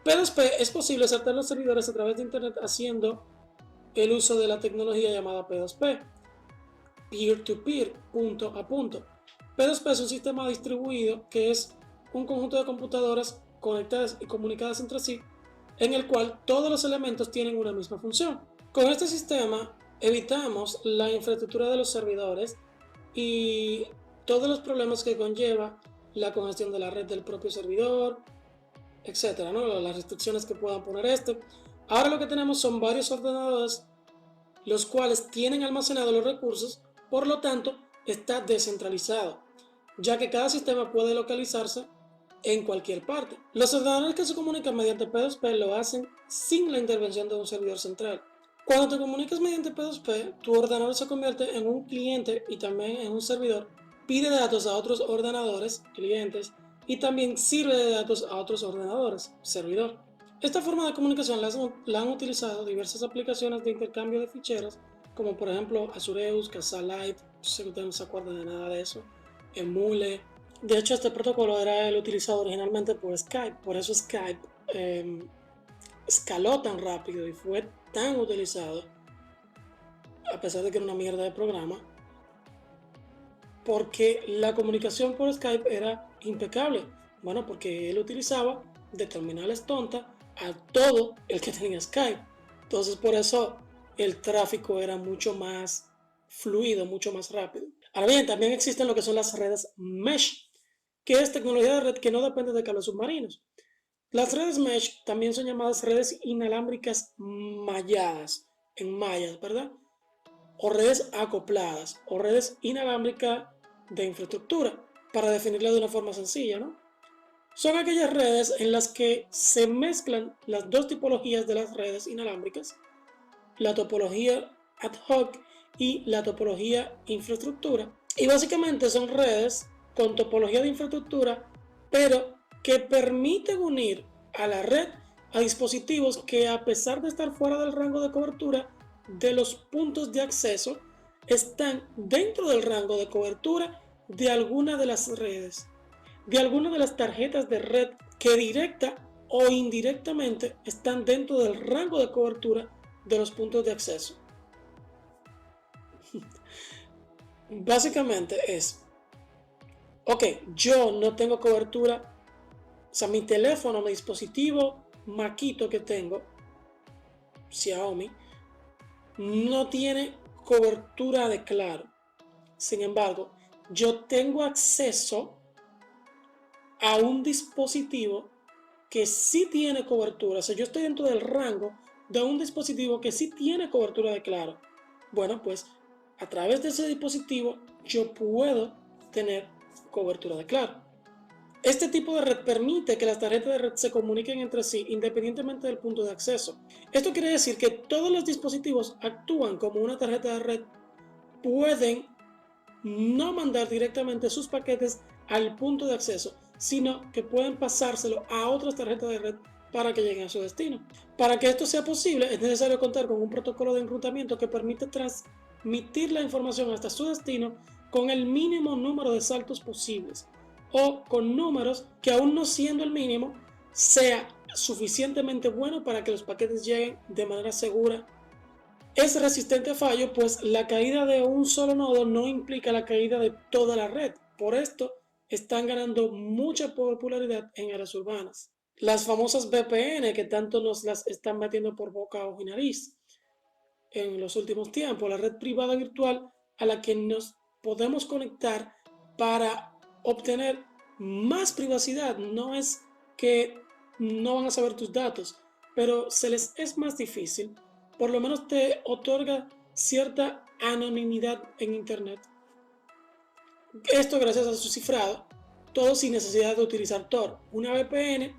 P2P es posible saltar los servidores a través de internet haciendo el uso de la tecnología llamada P2P, peer-to-peer, punto a punto. P2P es un sistema distribuido que es un conjunto de computadoras conectadas y comunicadas entre sí, en el cual todos los elementos tienen una misma función. Con este sistema evitamos la infraestructura de los servidores y todos los problemas que conlleva la congestión de la red del propio servidor, etcétera, ¿no? Las restricciones que puedan poner este. Ahora lo que tenemos son varios ordenadores, los cuales tienen almacenados los recursos, por lo tanto está descentralizado, ya que cada sistema puede localizarse en cualquier parte. Los ordenadores que se comunican mediante P2P lo hacen sin la intervención de un servidor central. Cuando te comunicas mediante P2P, tu ordenador se convierte en un cliente y también en un servidor, pide datos a otros ordenadores, clientes, y también sirve de datos a otros ordenadores, servidor. Esta forma de comunicación la han utilizado diversas aplicaciones de intercambio de ficheros, como por ejemplo Azureus, Casalite, no sé si ustedes no se acuerdan de nada de eso, Emule. De hecho, este protocolo era el utilizado originalmente por Skype, por eso Skype escaló tan rápido y fue tan utilizado, a pesar de que era una mierda de programa, porque la comunicación por Skype era impecable. Bueno, porque él utilizaba de terminales tontas a todo el que tenía Skype. Entonces, por eso el tráfico era mucho más fluido, mucho más rápido. Ahora bien, también existen lo que son las redes mesh, que es tecnología de red que no depende de cables submarinos. Las redes mesh también son llamadas redes inalámbricas malladas, en mallas, ¿verdad? O redes acopladas, o redes inalámbricas de infraestructura, para definirla de una forma sencilla, ¿no? Son aquellas redes en las que se mezclan las dos tipologías de las redes inalámbricas, la topología ad hoc y la topología infraestructura. Y básicamente son redes con topología de infraestructura, pero que permiten unir a la red a dispositivos que, a pesar de estar fuera del rango de cobertura de los puntos de acceso, están dentro del rango de cobertura de alguna de las redes, de alguna de las tarjetas de red que directa o indirectamente están dentro del rango de cobertura de los puntos de acceso. Básicamente es, ok, yo no tengo cobertura, o sea, mi teléfono, mi dispositivo maquito que tengo, Xiaomi, no tiene cobertura de Claro. Sin embargo, yo tengo acceso a un dispositivo que sí tiene cobertura. O sea, yo estoy dentro del rango de un dispositivo que sí tiene cobertura de Claro. Bueno, pues a través de ese dispositivo yo puedo tener cobertura de Claro. Este tipo de red permite que las tarjetas de red se comuniquen entre sí independientemente del punto de acceso. Esto quiere decir que todos los dispositivos actúan como una tarjeta de red, pueden no mandar directamente sus paquetes al punto de acceso, sino que pueden pasárselo a otras tarjetas de red para que lleguen a su destino. Para que esto sea posible, es necesario contar con un protocolo de enrutamiento que permite transmitir la información hasta su destino con el mínimo número de saltos posibles, o con números que, aún no siendo el mínimo, sea suficientemente bueno para que los paquetes lleguen de manera segura. Es resistente a fallo, pues la caída de un solo nodo no implica la caída de toda la red. Por esto están ganando mucha popularidad en áreas urbanas. Las famosas VPN, que tanto nos las están metiendo por boca, ojo y nariz en los últimos tiempos, la red privada virtual a la que nos podemos conectar para obtener más privacidad. No es que no van a saber tus datos, pero se les es más difícil. Por lo menos te otorga cierta anonimidad en Internet. Esto gracias a su cifrado, todo sin necesidad de utilizar Tor. Una VPN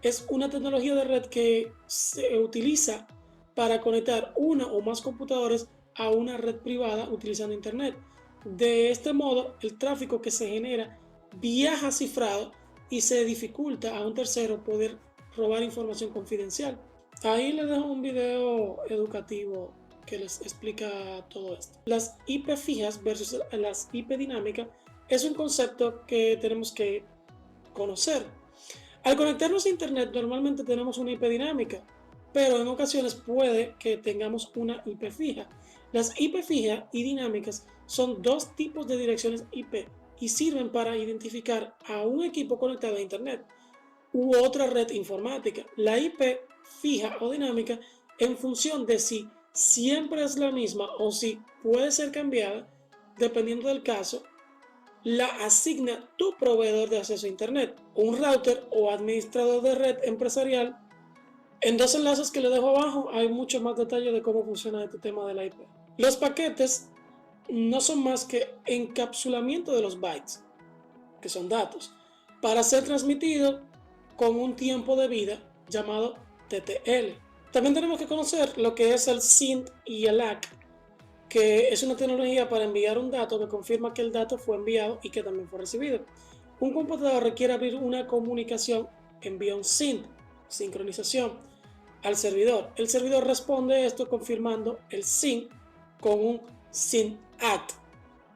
es una tecnología de red que se utiliza para conectar una o más computadores a una red privada utilizando Internet. De este modo, el tráfico que se genera viaja cifrado y se dificulta a un tercero poder robar información confidencial. Ahí les dejo un video educativo que les explica todo esto. Las IP fijas versus las IP dinámicas es un concepto que tenemos que conocer. Al conectarnos a Internet normalmente tenemos una IP dinámica, pero en ocasiones puede que tengamos una IP fija. Las IP fijas y dinámicas son dos tipos de direcciones IP y sirven para identificar a un equipo conectado a Internet u otra red informática. La IP fija o dinámica, en función de si siempre es la misma o si puede ser cambiada, dependiendo del caso, la asigna tu proveedor de acceso a Internet, un router o administrador de red empresarial. En dos enlaces que le dejo abajo hay mucho más detalle de cómo funciona este tema de la IP. Los paquetes no son más que encapsulamiento de los bytes, que son datos, para ser transmitidos con un tiempo de vida llamado TTL. También tenemos que conocer lo que es el SYN y el ACK, que es una tecnología para enviar un dato que confirma que el dato fue enviado y que también fue recibido. Un computador requiere abrir una comunicación, envía un SYN, sincronización, al servidor. El servidor responde esto confirmando el SYN con un SYN ACK,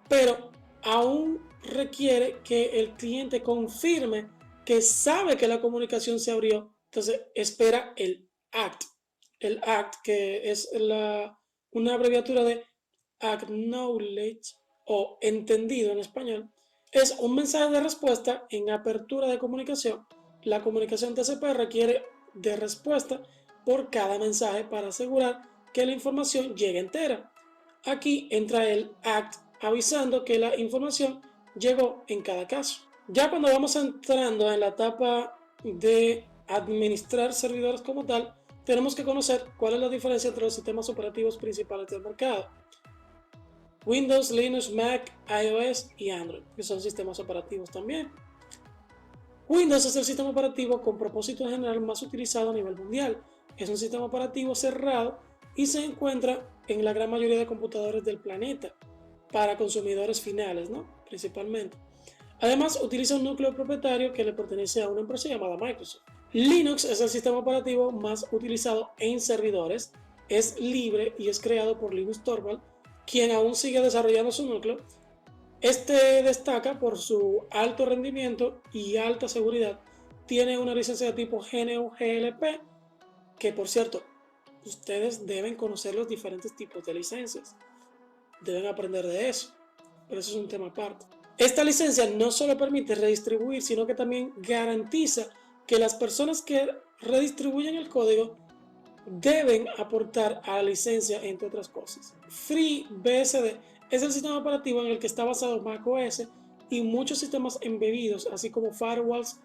pero aún requiere que el cliente confirme que sabe que la comunicación se abrió, entonces espera el ACT. El ACT, que es una abreviatura de Acknowledge o entendido en español, es un mensaje de respuesta en apertura de comunicación. La comunicación TCP requiere de respuesta por cada mensaje para asegurar que la información llegue entera. Aquí entra el ACT avisando que la información llegó en cada caso. Ya cuando vamos entrando en la etapa de administrar servidores como tal, tenemos que conocer cuál es la diferencia entre los sistemas operativos principales del mercado: Windows, Linux, Mac, iOS y Android, que son sistemas operativos también. Windows es el sistema operativo con propósito general más utilizado a nivel mundial. Es un sistema operativo cerrado y se encuentra en la gran mayoría de computadores del planeta para consumidores finales, ¿no? Principalmente. Además, utiliza un núcleo propietario que le pertenece a una empresa llamada Microsoft. Linux es el sistema operativo más utilizado en servidores, es libre y es creado por Linus Torvald, quien aún sigue desarrollando su núcleo. Este destaca por su alto rendimiento y alta seguridad. Tiene una licencia de tipo GNU-GLP, que por cierto, ustedes deben conocer los diferentes tipos de licencias. Deben aprender de eso, pero eso es un tema aparte. Esta licencia no solo permite redistribuir, sino que también garantiza que las personas que redistribuyen el código deben aportar a la licencia, entre otras cosas. FreeBSD es el sistema operativo en el que está basado macOS y muchos sistemas embebidos, así como firewalls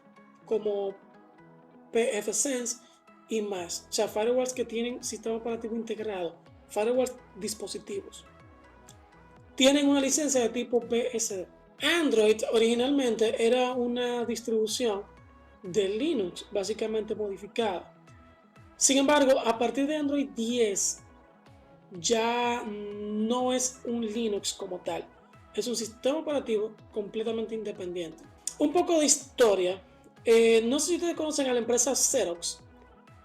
como pfSense y más. O sea, firewalls que tienen sistema operativo integrado, firewalls dispositivos. Tienen una licencia de tipo BSD. Android originalmente era una distribución de Linux, básicamente modificada. Sin embargo, a partir de Android 10 ya no es un Linux como tal, es un sistema operativo completamente independiente. Un poco de historia. No sé si ustedes conocen a la empresa Xerox.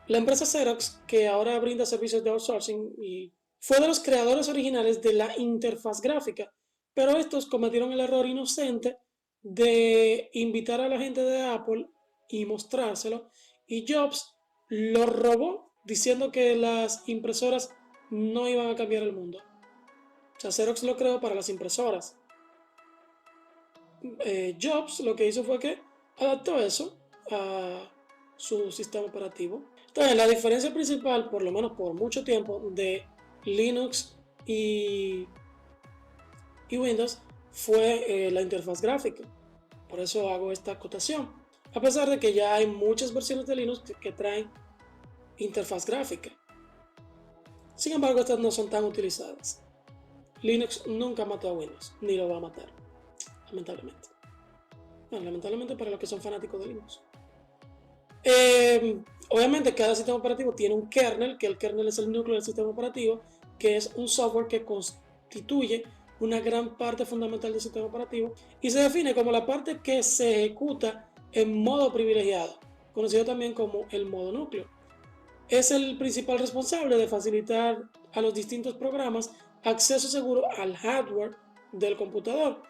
La empresa Xerox, que ahora brinda servicios de outsourcing, y fue de los creadores originales de la interfaz gráfica, pero estos cometieron el error inocente de invitar a la gente de Apple y mostrárselo, y Jobs lo robó diciendo que las impresoras no iban a cambiar el mundo. O sea, Xerox lo creó para las impresoras. Jobs lo que hizo fue que adaptó eso a su sistema operativo. Entonces, la diferencia principal, por lo menos por mucho tiempo, de Linux y, Windows fue la interfaz gráfica. Por eso hago esta acotación. A pesar de que ya hay muchas versiones de Linux que traen interfaz gráfica. Sin embargo, estas no son tan utilizadas. Linux nunca mató a Windows, ni lo va a matar, lamentablemente. Bueno, lamentablemente para los que son fanáticos de Linux. Obviamente cada sistema operativo tiene un kernel, que el kernel es el núcleo del sistema operativo, que es un software que constituye una gran parte fundamental del sistema operativo y se define como la parte que se ejecuta en modo privilegiado, conocido también como el modo núcleo. Es el principal responsable de facilitar a los distintos programas acceso seguro al hardware del computador,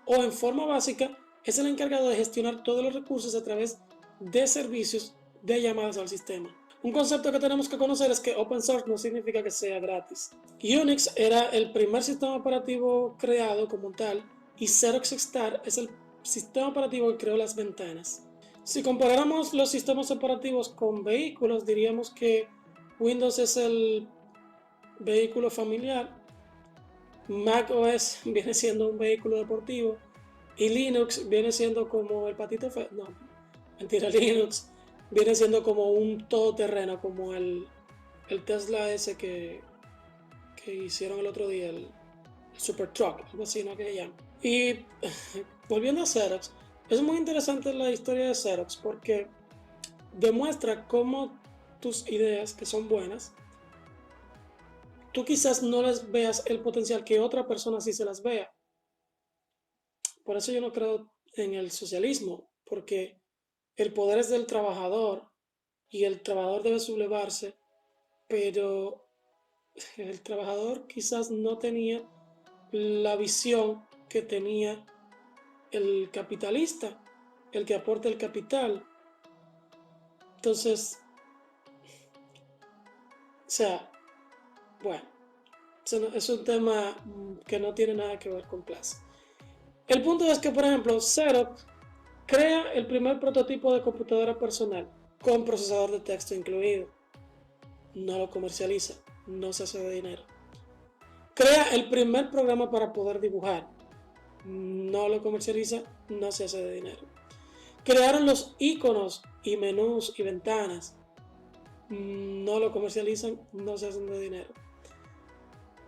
o en forma básica es el encargado de gestionar todos los recursos a través de servicios de llamadas al sistema. Un concepto que tenemos que conocer es que open source no significa que sea gratis. Unix era el primer sistema operativo creado como tal y Xerox Star es el sistema operativo que creó las ventanas. Si comparáramos los sistemas operativos con vehículos, diríamos que Windows es el vehículo familiar, Mac OS viene siendo un vehículo deportivo y Linux viene siendo como el patito feo. No, mentira, Linux viene siendo como un todoterreno, como el Tesla ese que hicieron el otro día, el Super Truck, algo así, ¿no? Que se llama. Y volviendo a Xerox, es muy interesante la historia de Xerox porque demuestra cómo tus ideas, que son buenas, tú quizás no les veas el potencial que otra persona sí se las vea. Por eso yo no creo en el socialismo, porque el poder es del trabajador y el trabajador debe sublevarse, pero el trabajador quizás no tenía la visión que tenía el capitalista, el que aporta el capital. Entonces, o sea, bueno, es un tema que no tiene nada que ver con clase. El punto es que, por ejemplo, Xerox crea el primer prototipo de computadora personal con procesador de texto incluido. No lo comercializa, no se hace de dinero. Crea el primer programa para poder dibujar. No lo comercializa, no se hace de dinero. Crearon los iconos y menús y ventanas. No lo comercializan, no se hacen de dinero.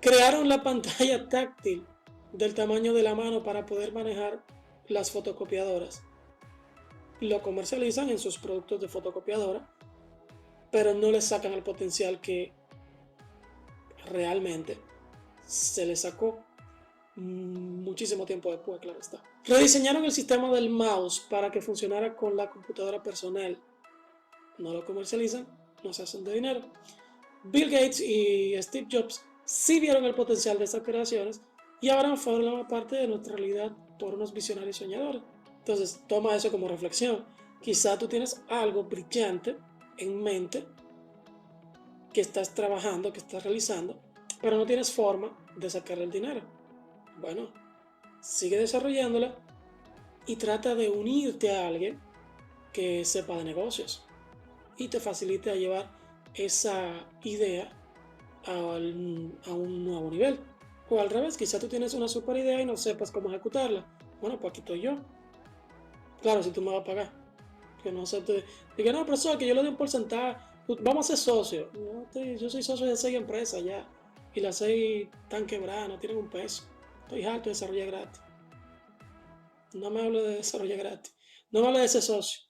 Crearon la pantalla táctil del tamaño de la mano para poder manejar las fotocopiadoras. Lo comercializan en sus productos de fotocopiadora, pero no le sacan el potencial que realmente se le sacó muchísimo tiempo después, claro está. Rediseñaron el sistema del mouse para que funcionara con la computadora personal. No lo comercializan, no se hacen de dinero. Bill Gates y Steve Jobs sí vieron el potencial de estas creaciones y ahora forman parte de nuestra realidad por unos visionarios soñadores. Entonces, toma eso como reflexión. Quizá tú tienes algo brillante en mente que estás trabajando, que estás realizando, pero no tienes forma de sacarle el dinero. Bueno, sigue desarrollándola y trata de unirte a alguien que sepa de negocios y te facilite a llevar esa idea a un nuevo nivel. O al revés, quizá tú tienes una super idea y no sepas cómo ejecutarla. Bueno, pues aquí estoy yo. Claro, si tú me vas a pagar. Que no sé, diga, no, profesor, que yo le doy un porcentaje. Vamos a ser socios. Yo soy socio de 6 empresas ya. Y las 6 están quebradas, no tienen un peso. Estoy harto de desarrollar gratis. No me hable de desarrollar gratis. No me hable de ese socio.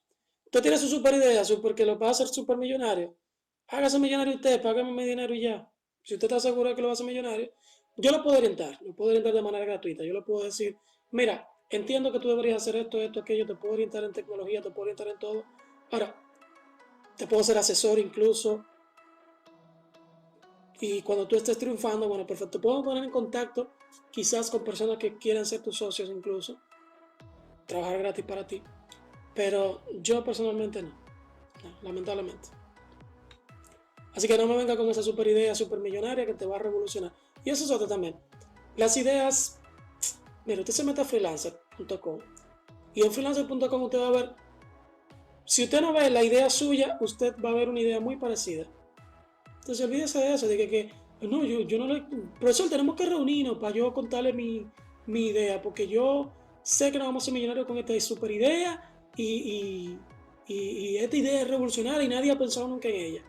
Usted tiene su super idea, super que lo va a hacer super millonario. Hágase millonario usted, págame mi dinero y ya. Si usted está seguro de que lo va a hacer millonario, yo lo puedo orientar de manera gratuita. Yo le puedo decir, mira, entiendo que tú deberías hacer esto, esto, aquello, te puedo orientar en tecnología, te puedo orientar en todo. Ahora, te puedo ser asesor incluso. Y cuando tú estés triunfando, bueno, perfecto, puedo poner en contacto quizás con personas que quieran ser tus socios incluso, trabajar gratis para ti. Pero yo personalmente no, lamentablemente. Así que no me venga con esa super idea super millonaria que te va a revolucionar. Y eso es otro también. Las ideas, mira, usted se mete a freelancer.com y en freelancer.com usted va a ver, si usted no ve la idea suya, usted va a ver una idea muy parecida. Entonces olvídese de eso, de que no, yo no le... Profesor, tenemos que reunirnos para yo contarle mi idea, porque yo sé que nos vamos a ser millonarios con esta super idea y esta idea es revolucionaria y nadie ha pensado nunca en ella.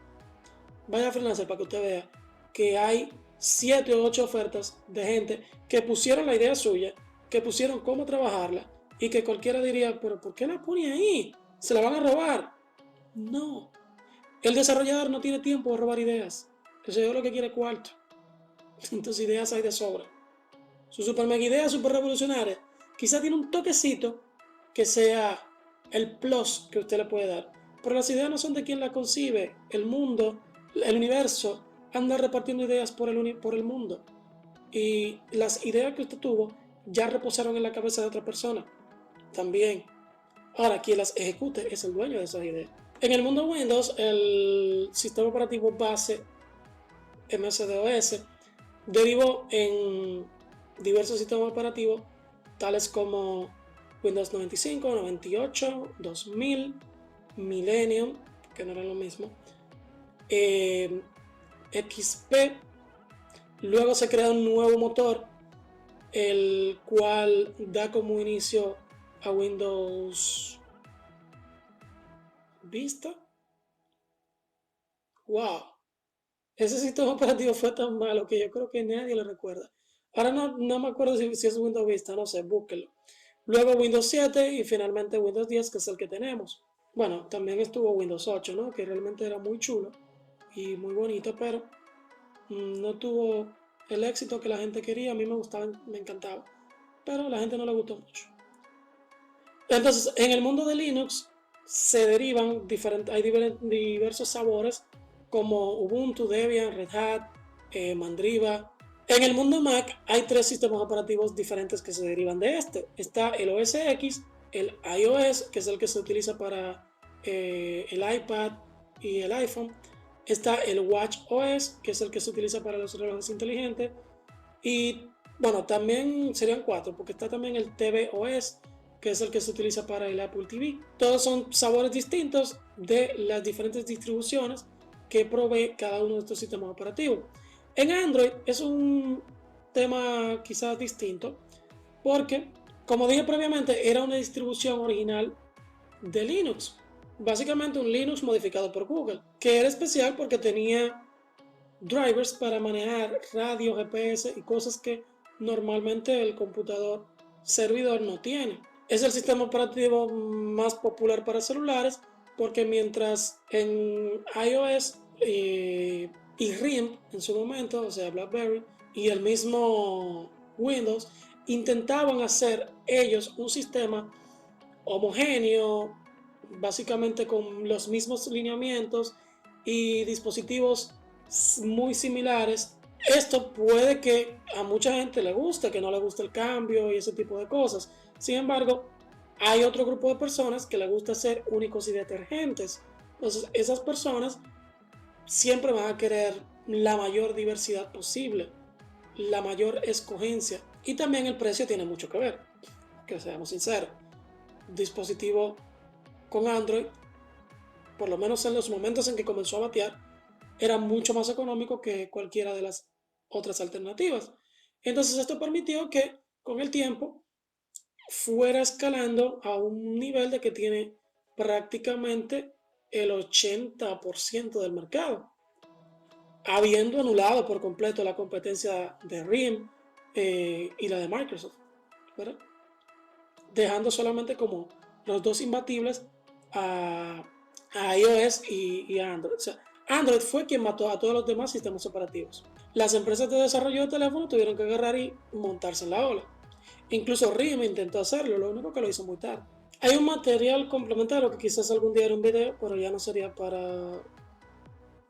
Vaya a freelancer para que usted vea que hay 7 o 8 ofertas de gente que pusieron la idea suya, que pusieron cómo trabajarla y que cualquiera diría, pero ¿por qué la pone ahí? ¿Se la van a robar? No. El desarrollador no tiene tiempo de robar ideas. El desarrollador lo que quiere es cuarto. Entonces ideas hay de sobra. Su super mega idea super revolucionaria quizá tiene un toquecito que sea el plus que usted le puede dar. Pero las ideas no son de quien las concibe. El mundo, el universo, anda repartiendo ideas por el mundo. Y las ideas que usted tuvo ya reposaron en la cabeza de otra persona. También. Ahora, quien las ejecute es el dueño de esas ideas. En el mundo Windows, el sistema operativo base MS-DOS derivó en diversos sistemas operativos tales como Windows 95, 98, 2000, Millennium, que no era lo mismo, XP. Luego se crea un nuevo motor, el cual da como inicio a Windows Vista. ¡Wow! Ese sistema operativo fue tan malo que yo creo que nadie lo recuerda. Ahora no me acuerdo si es Windows Vista, no sé, búsquelo. Luego Windows 7 y finalmente Windows 10, que es el que tenemos. Bueno, también estuvo Windows 8, ¿no? Que realmente era muy chulo y muy bonito, pero no tuvo el éxito que la gente quería. A mí me gustaba, me encantaba, pero a la gente no le gustó mucho. Entonces, en el mundo de Linux se derivan hay diversos sabores como Ubuntu, Debian, Red Hat, Mandriva. En el mundo Mac hay 3 sistemas operativos diferentes que se derivan de este. Está el OS X, el iOS, que es el que se utiliza para el iPad y el iPhone. Está el Watch OS, que es el que se utiliza para los relojes inteligentes. Y bueno, también serían 4, porque está también el tvOS, que es el que se utiliza para el Apple TV. Todos son sabores distintos de las diferentes distribuciones que provee cada uno de estos sistemas operativos. En Android es un tema quizás distinto, porque, como dije previamente, era una distribución original de Linux. Básicamente un Linux modificado por Google, que era especial porque tenía drivers para manejar radio, GPS y cosas que normalmente el computador servidor no tiene. Es el sistema operativo más popular para celulares porque mientras en iOS y RIM en su momento, o sea BlackBerry y el mismo Windows intentaban hacer ellos un sistema homogéneo, básicamente con los mismos lineamientos y dispositivos muy similares. Esto puede que a mucha gente le guste, que no le guste el cambio y ese tipo de cosas. Sin embargo, hay otro grupo de personas que le gusta ser únicos y detergentes. Entonces, esas personas siempre van a querer la mayor diversidad posible, la mayor escogencia. Y también el precio tiene mucho que ver, que seamos sinceros. Dispositivo con Android, por lo menos en los momentos en que comenzó a batear, era mucho más económico que cualquiera de las otras alternativas. Entonces esto permitió que con el tiempo fuera escalando a un nivel de que tiene prácticamente el 80% del mercado, habiendo anulado por completo la competencia de RIM y la de Microsoft, ¿verdad? Dejando solamente como los dos imbatibles a iOS y a Android. O sea, Android fue quien mató a todos los demás sistemas operativos. Las empresas de desarrollo de teléfonos tuvieron que agarrar y montarse en la ola. Incluso RIM intentó hacerlo, lo único que lo hizo muy tarde. Hay un material complementario que quizás algún día haré un video, pero ya no sería para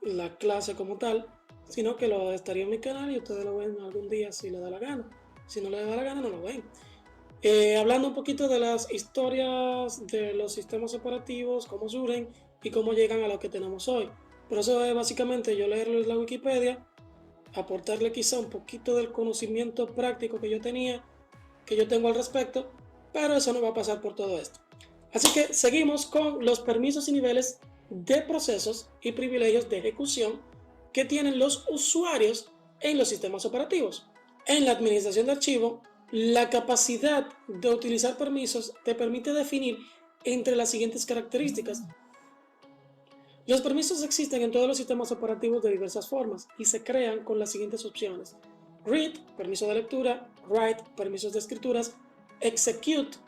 la clase como tal, sino que lo estaría en mi canal y ustedes lo ven algún día si les da la gana. Si no les da la gana, no lo ven. Hablando un poquito de las historias de los sistemas operativos, cómo surgen y cómo llegan a lo que tenemos hoy. Por eso es básicamente yo leerles la Wikipedia, aportarle quizá un poquito del conocimiento práctico que yo tenía, que yo tengo al respecto, pero eso no va a pasar por todo esto. Así que seguimos con los permisos y niveles de procesos y privilegios de ejecución que tienen los usuarios en los sistemas operativos. En la administración de archivos, la capacidad de utilizar permisos te permite definir entre las siguientes características. Los permisos existen en todos los sistemas operativos de diversas formas y se crean con las siguientes opciones: read, permiso de lectura; write, permisos de escrituras; execute,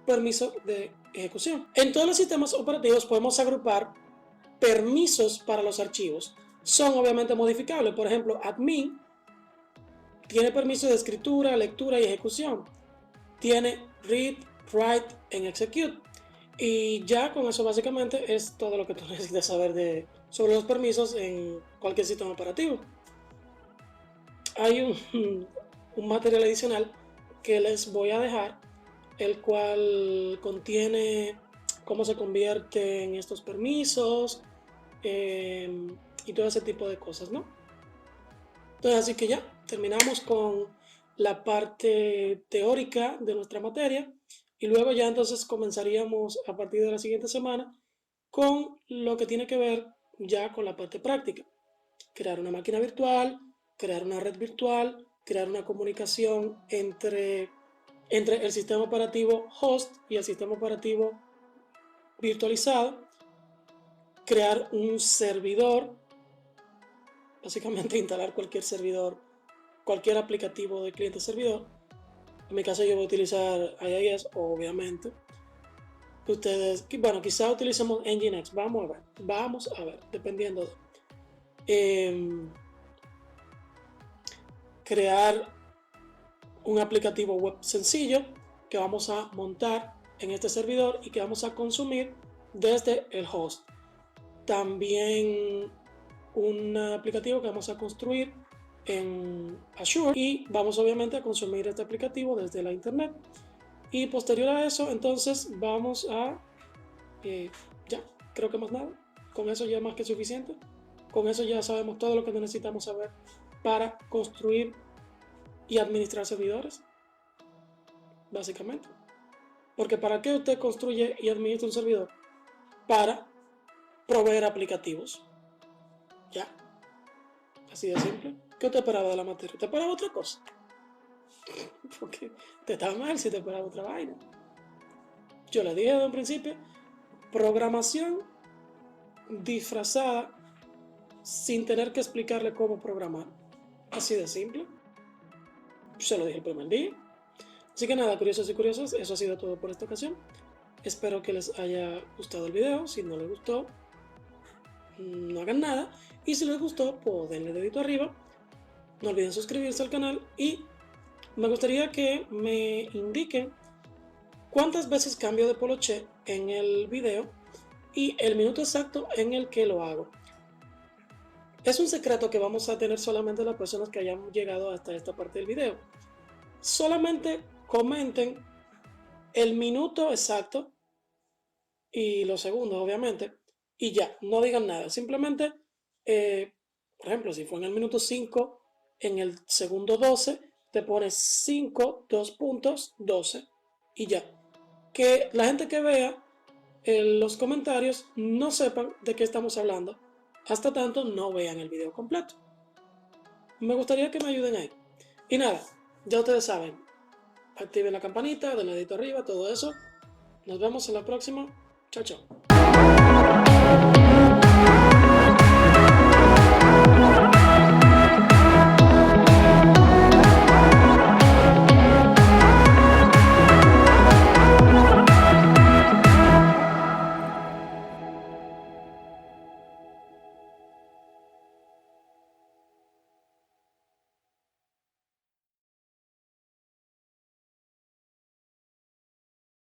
permiso de ejecución. En todos los sistemas operativos podemos agrupar permisos para los archivos. Son obviamente modificables. Por ejemplo, admin tiene permiso de escritura, lectura y ejecución. Tiene read, write and execute. Y ya con eso básicamente es todo lo que tú necesitas saber sobre los permisos en cualquier sistema operativo. Hay un material adicional que les voy a dejar, el cual contiene cómo se convierten estos permisos y todo ese tipo de cosas, ¿no? Entonces, así que ya terminamos con la parte teórica de nuestra materia y luego ya entonces comenzaríamos a partir de la siguiente semana con lo que tiene que ver ya con la parte práctica. Crear una máquina virtual, crear una red virtual, crear una comunicación entre el sistema operativo host y el sistema operativo virtualizado, crear un servidor, básicamente instalar cualquier servidor, cualquier aplicativo de cliente-servidor. En mi caso yo voy a utilizar IIS, obviamente. Ustedes, bueno, quizá utilicemos Nginx, vamos a ver, dependiendo de... crear un aplicativo web sencillo que vamos a montar en este servidor y que vamos a consumir desde el host. También un aplicativo que vamos a construir en Azure y vamos obviamente a consumir este aplicativo desde la internet. Y posterior a eso, entonces vamos a ya, creo que más nada. Con eso ya es más que suficiente. Con eso ya sabemos todo lo que necesitamos saber para construir y administrar servidores, básicamente. Porque ¿para qué usted construye y administra un servidor? Para proveer aplicativos. Ya, así de simple. ¿Qué te esperaba de la materia? ¿Te esperaba otra cosa? Porque te estaba mal si te esperaba otra vaina. Yo le dije desde un principio, programación disfrazada sin tener que explicarle cómo programar. Así de simple. Se lo dije el primer día. Así que nada, curiosos y curiosas, eso ha sido todo por esta ocasión. Espero que les haya gustado el video. Si no les gustó, no hagan nada. Y si les gustó, pues denle dedito arriba. No olviden suscribirse al canal. Y me gustaría que me indiquen cuántas veces cambio de poloché en el video y el minuto exacto en el que lo hago. Es un secreto que vamos a tener solamente las personas que hayan llegado hasta esta parte del video. Solamente comenten el minuto exacto y los segundos, obviamente, y ya, no digan nada. Simplemente, por ejemplo, si fue en el minuto 5, en el segundo 12, te pones 5, 2 puntos, 12 y ya. Que la gente que vea los comentarios no sepan de qué estamos hablando, hasta tanto no vean el video completo. Me gustaría que me ayuden ahí. Y nada, ya ustedes saben, activen la campanita, denle dedito arriba, todo eso. Nos vemos en la próxima. Chao, chao.